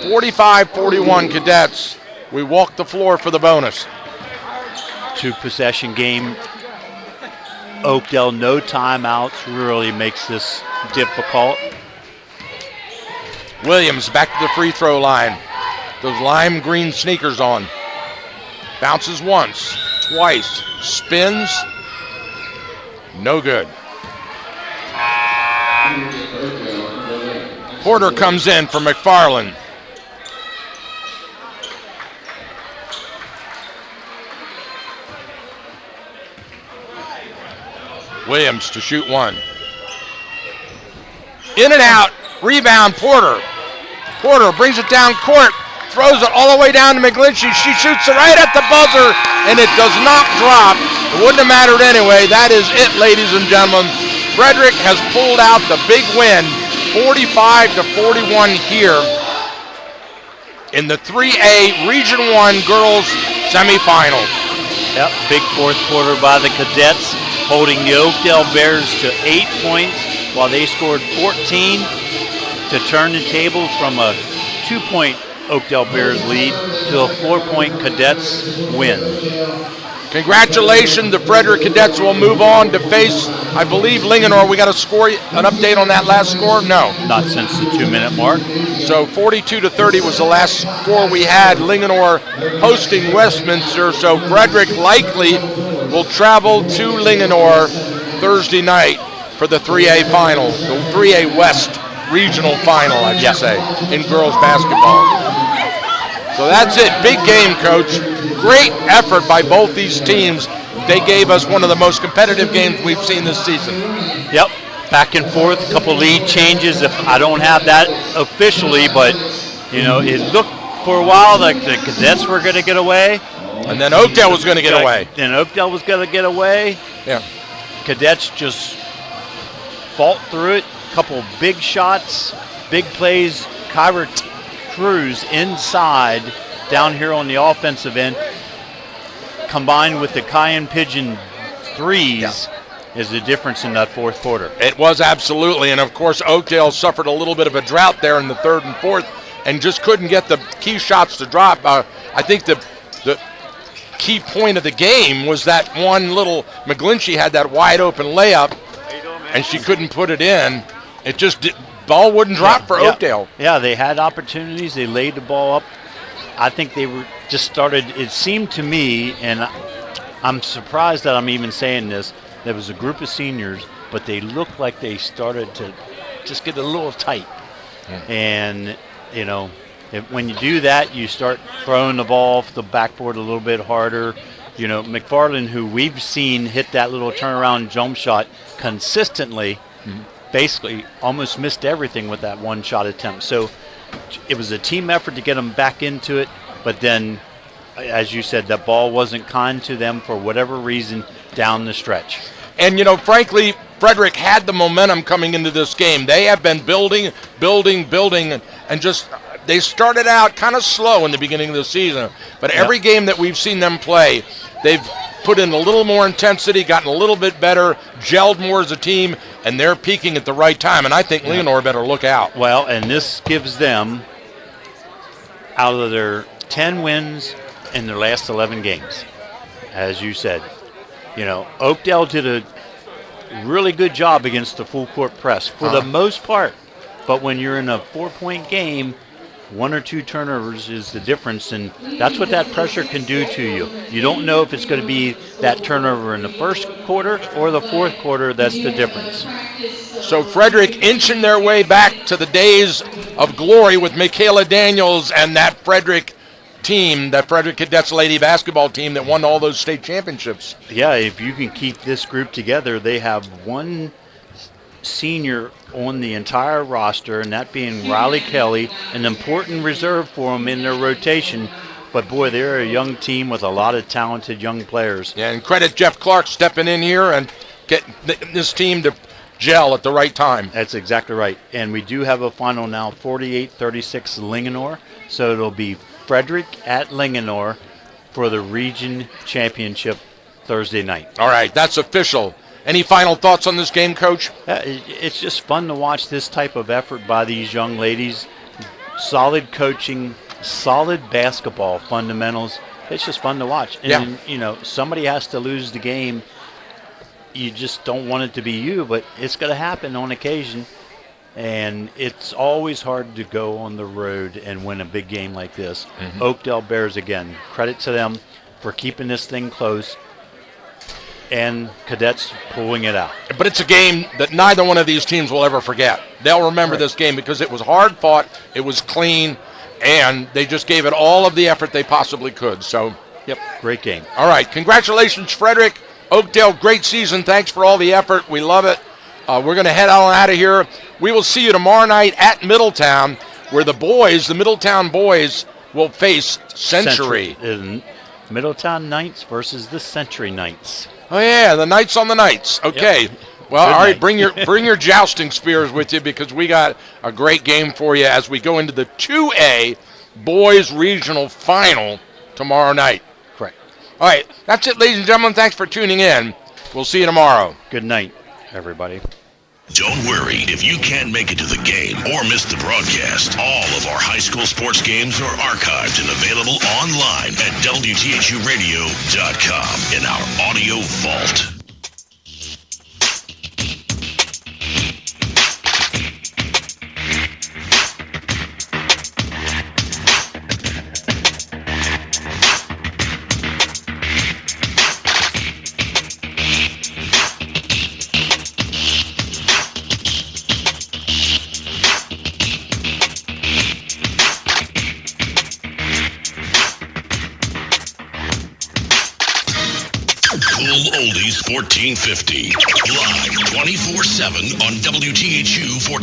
S4: 45-41 Cadets. We walk the floor for the bonus.
S5: 2-possession game. Oakdale, no timeouts, really makes this difficult.
S4: Williams back to the free throw line. Those lime green sneakers on. Bounces once, twice, spins. No good. Porter comes in for McFarland. Williams to shoot 1. In and out, rebound, Porter. Porter brings it down court, throws it all the way down to McGlinchey. She shoots it right at the buzzer, and it does not drop. It wouldn't have mattered anyway. That is it, ladies and gentlemen. Frederick has pulled out the big win, 45-41 here in the 3A Region 1 Girls Semifinal.
S5: Yep, big fourth quarter by the Cadets, holding the Oakdale Bears to 8 points while they scored 14 to turn the tables from a 2-point Oakdale Bears lead to a 4-point Cadets win.
S4: Congratulations, the Frederick Cadets will move on to face, I believe, Linganore. We got a score, an update on that last score? No.
S5: Not since the 2-minute mark.
S4: So 42-30 was the last score we had. Linganore hosting Westminster, so Frederick likely will travel to Linganore Thursday night for the 3A final, the 3A West regional final, I should say, in girls basketball. So that's it. Big game, Coach. Great effort by both these teams. They gave us one of the most competitive games we've seen this season.
S5: Yep. Back and forth, a couple lead changes. If I don't have that officially, but you know, it looked for a while like the Cadets were going to get away.
S4: And then Oakdale was going to get away.
S5: Then Oakdale was going to get away.
S4: Yeah.
S5: Cadets just fought through it. Couple big shots, big plays. Kyra Cruz inside down here on the offensive end, combined with the Cayenne Pigeon threes. Yeah. is the difference in that fourth quarter.
S4: It was absolutely, and of course Oakdale suffered a little bit of a drought there in the third and fourth and just couldn't get the key shots to drop. I think the key point of the game was that one little McGlinchey had that wide open layup and she couldn't put it in. It just ball wouldn't drop for Oakdale.
S5: Yeah, they had opportunities. They laid the ball up. I think they were just started. It seemed to me, and I'm surprised that I'm even saying this, there was a group of seniors, but they looked like they started to just get a little tight. Yeah. And, you know, when you do that, you start throwing the ball off the backboard a little bit harder. You know, McFarland, who we've seen hit that little turnaround jump shot consistently, basically almost missed everything with that one shot attempt. So it was a team effort to get them back into it, but then, as you said, the ball wasn't kind to them for whatever reason down the stretch.
S4: And, you know, frankly, Frederick had the momentum coming into this game. They have been building, and just they started out kind of slow in the beginning of the season. But every game that we've seen them play, they've put in a little more intensity, gotten a little bit better, gelled more as a team, and they're peaking at the right time. And I think Leonore better look out.
S5: Well, and this gives them, out of their 10 wins in their last 11 games, as you said, you know, Oakdale did a really good job against the full court press for the most part. But when you're in a 4-point game, 1 or 2 turnovers is the difference, and that's what that pressure can do to you. You don't know if it's going to be that turnover in the first quarter or the fourth quarter. That's the difference.
S4: So Frederick inching their way back to the days of glory with Michaela Daniels and that Frederick team, that Frederick Cadets lady basketball team that won all those state championships.
S5: Yeah, if you can keep this group together, they have one senior on the entire roster, and that being Riley Kelly, an important reserve for them in their rotation. But boy, they're a young team with a lot of talented young players.
S4: Yeah, and credit Jeff Clark stepping in here and getting this team to gel at the right time.
S5: That's exactly right. And we do have a final now, 48-36 Linganore. So it'll be Frederick at Linganore for the region championship Thursday night.
S4: All right, that's official. Any final thoughts on this game, Coach?
S5: It's just fun to watch this type of effort by these young ladies. Solid coaching, solid basketball fundamentals. It's just fun to watch. And, you know, somebody has to lose the game. You just don't want it to be you, but it's going to happen on occasion. And it's always hard to go on the road and win a big game like this. Oakdale Bears, again, credit to them for keeping this thing close. And Cadets pulling it out.
S4: But it's a game that neither one of these teams will ever forget. They'll remember this game because it was hard fought, it was clean, and they just gave it all of the effort they possibly could. So,
S5: great game.
S4: All right, congratulations, Frederick. Oakdale, great season. Thanks for all the effort. We love it. We're going to head on out of here. We will see you tomorrow night at Middletown, where the boys, the Middletown boys, will face Century.
S5: Middletown Knights versus the Century Knights.
S4: Oh yeah, the Knights on the Knights. Okay. Well, all right, bring your jousting spears with you because we got a great game for you as we go into the 2A Boys Regional Final tomorrow night.
S5: Correct.
S4: All right, that's it, ladies and gentlemen. Thanks for tuning in. We'll see you tomorrow.
S5: Good night, everybody.
S1: Don't worry if you can't make it to the game or miss the broadcast. All of our high school sports games are archived and available online at WTHUradio.com in our audio vault. Oldies 1450. Live 24/7 on WTHU 1450.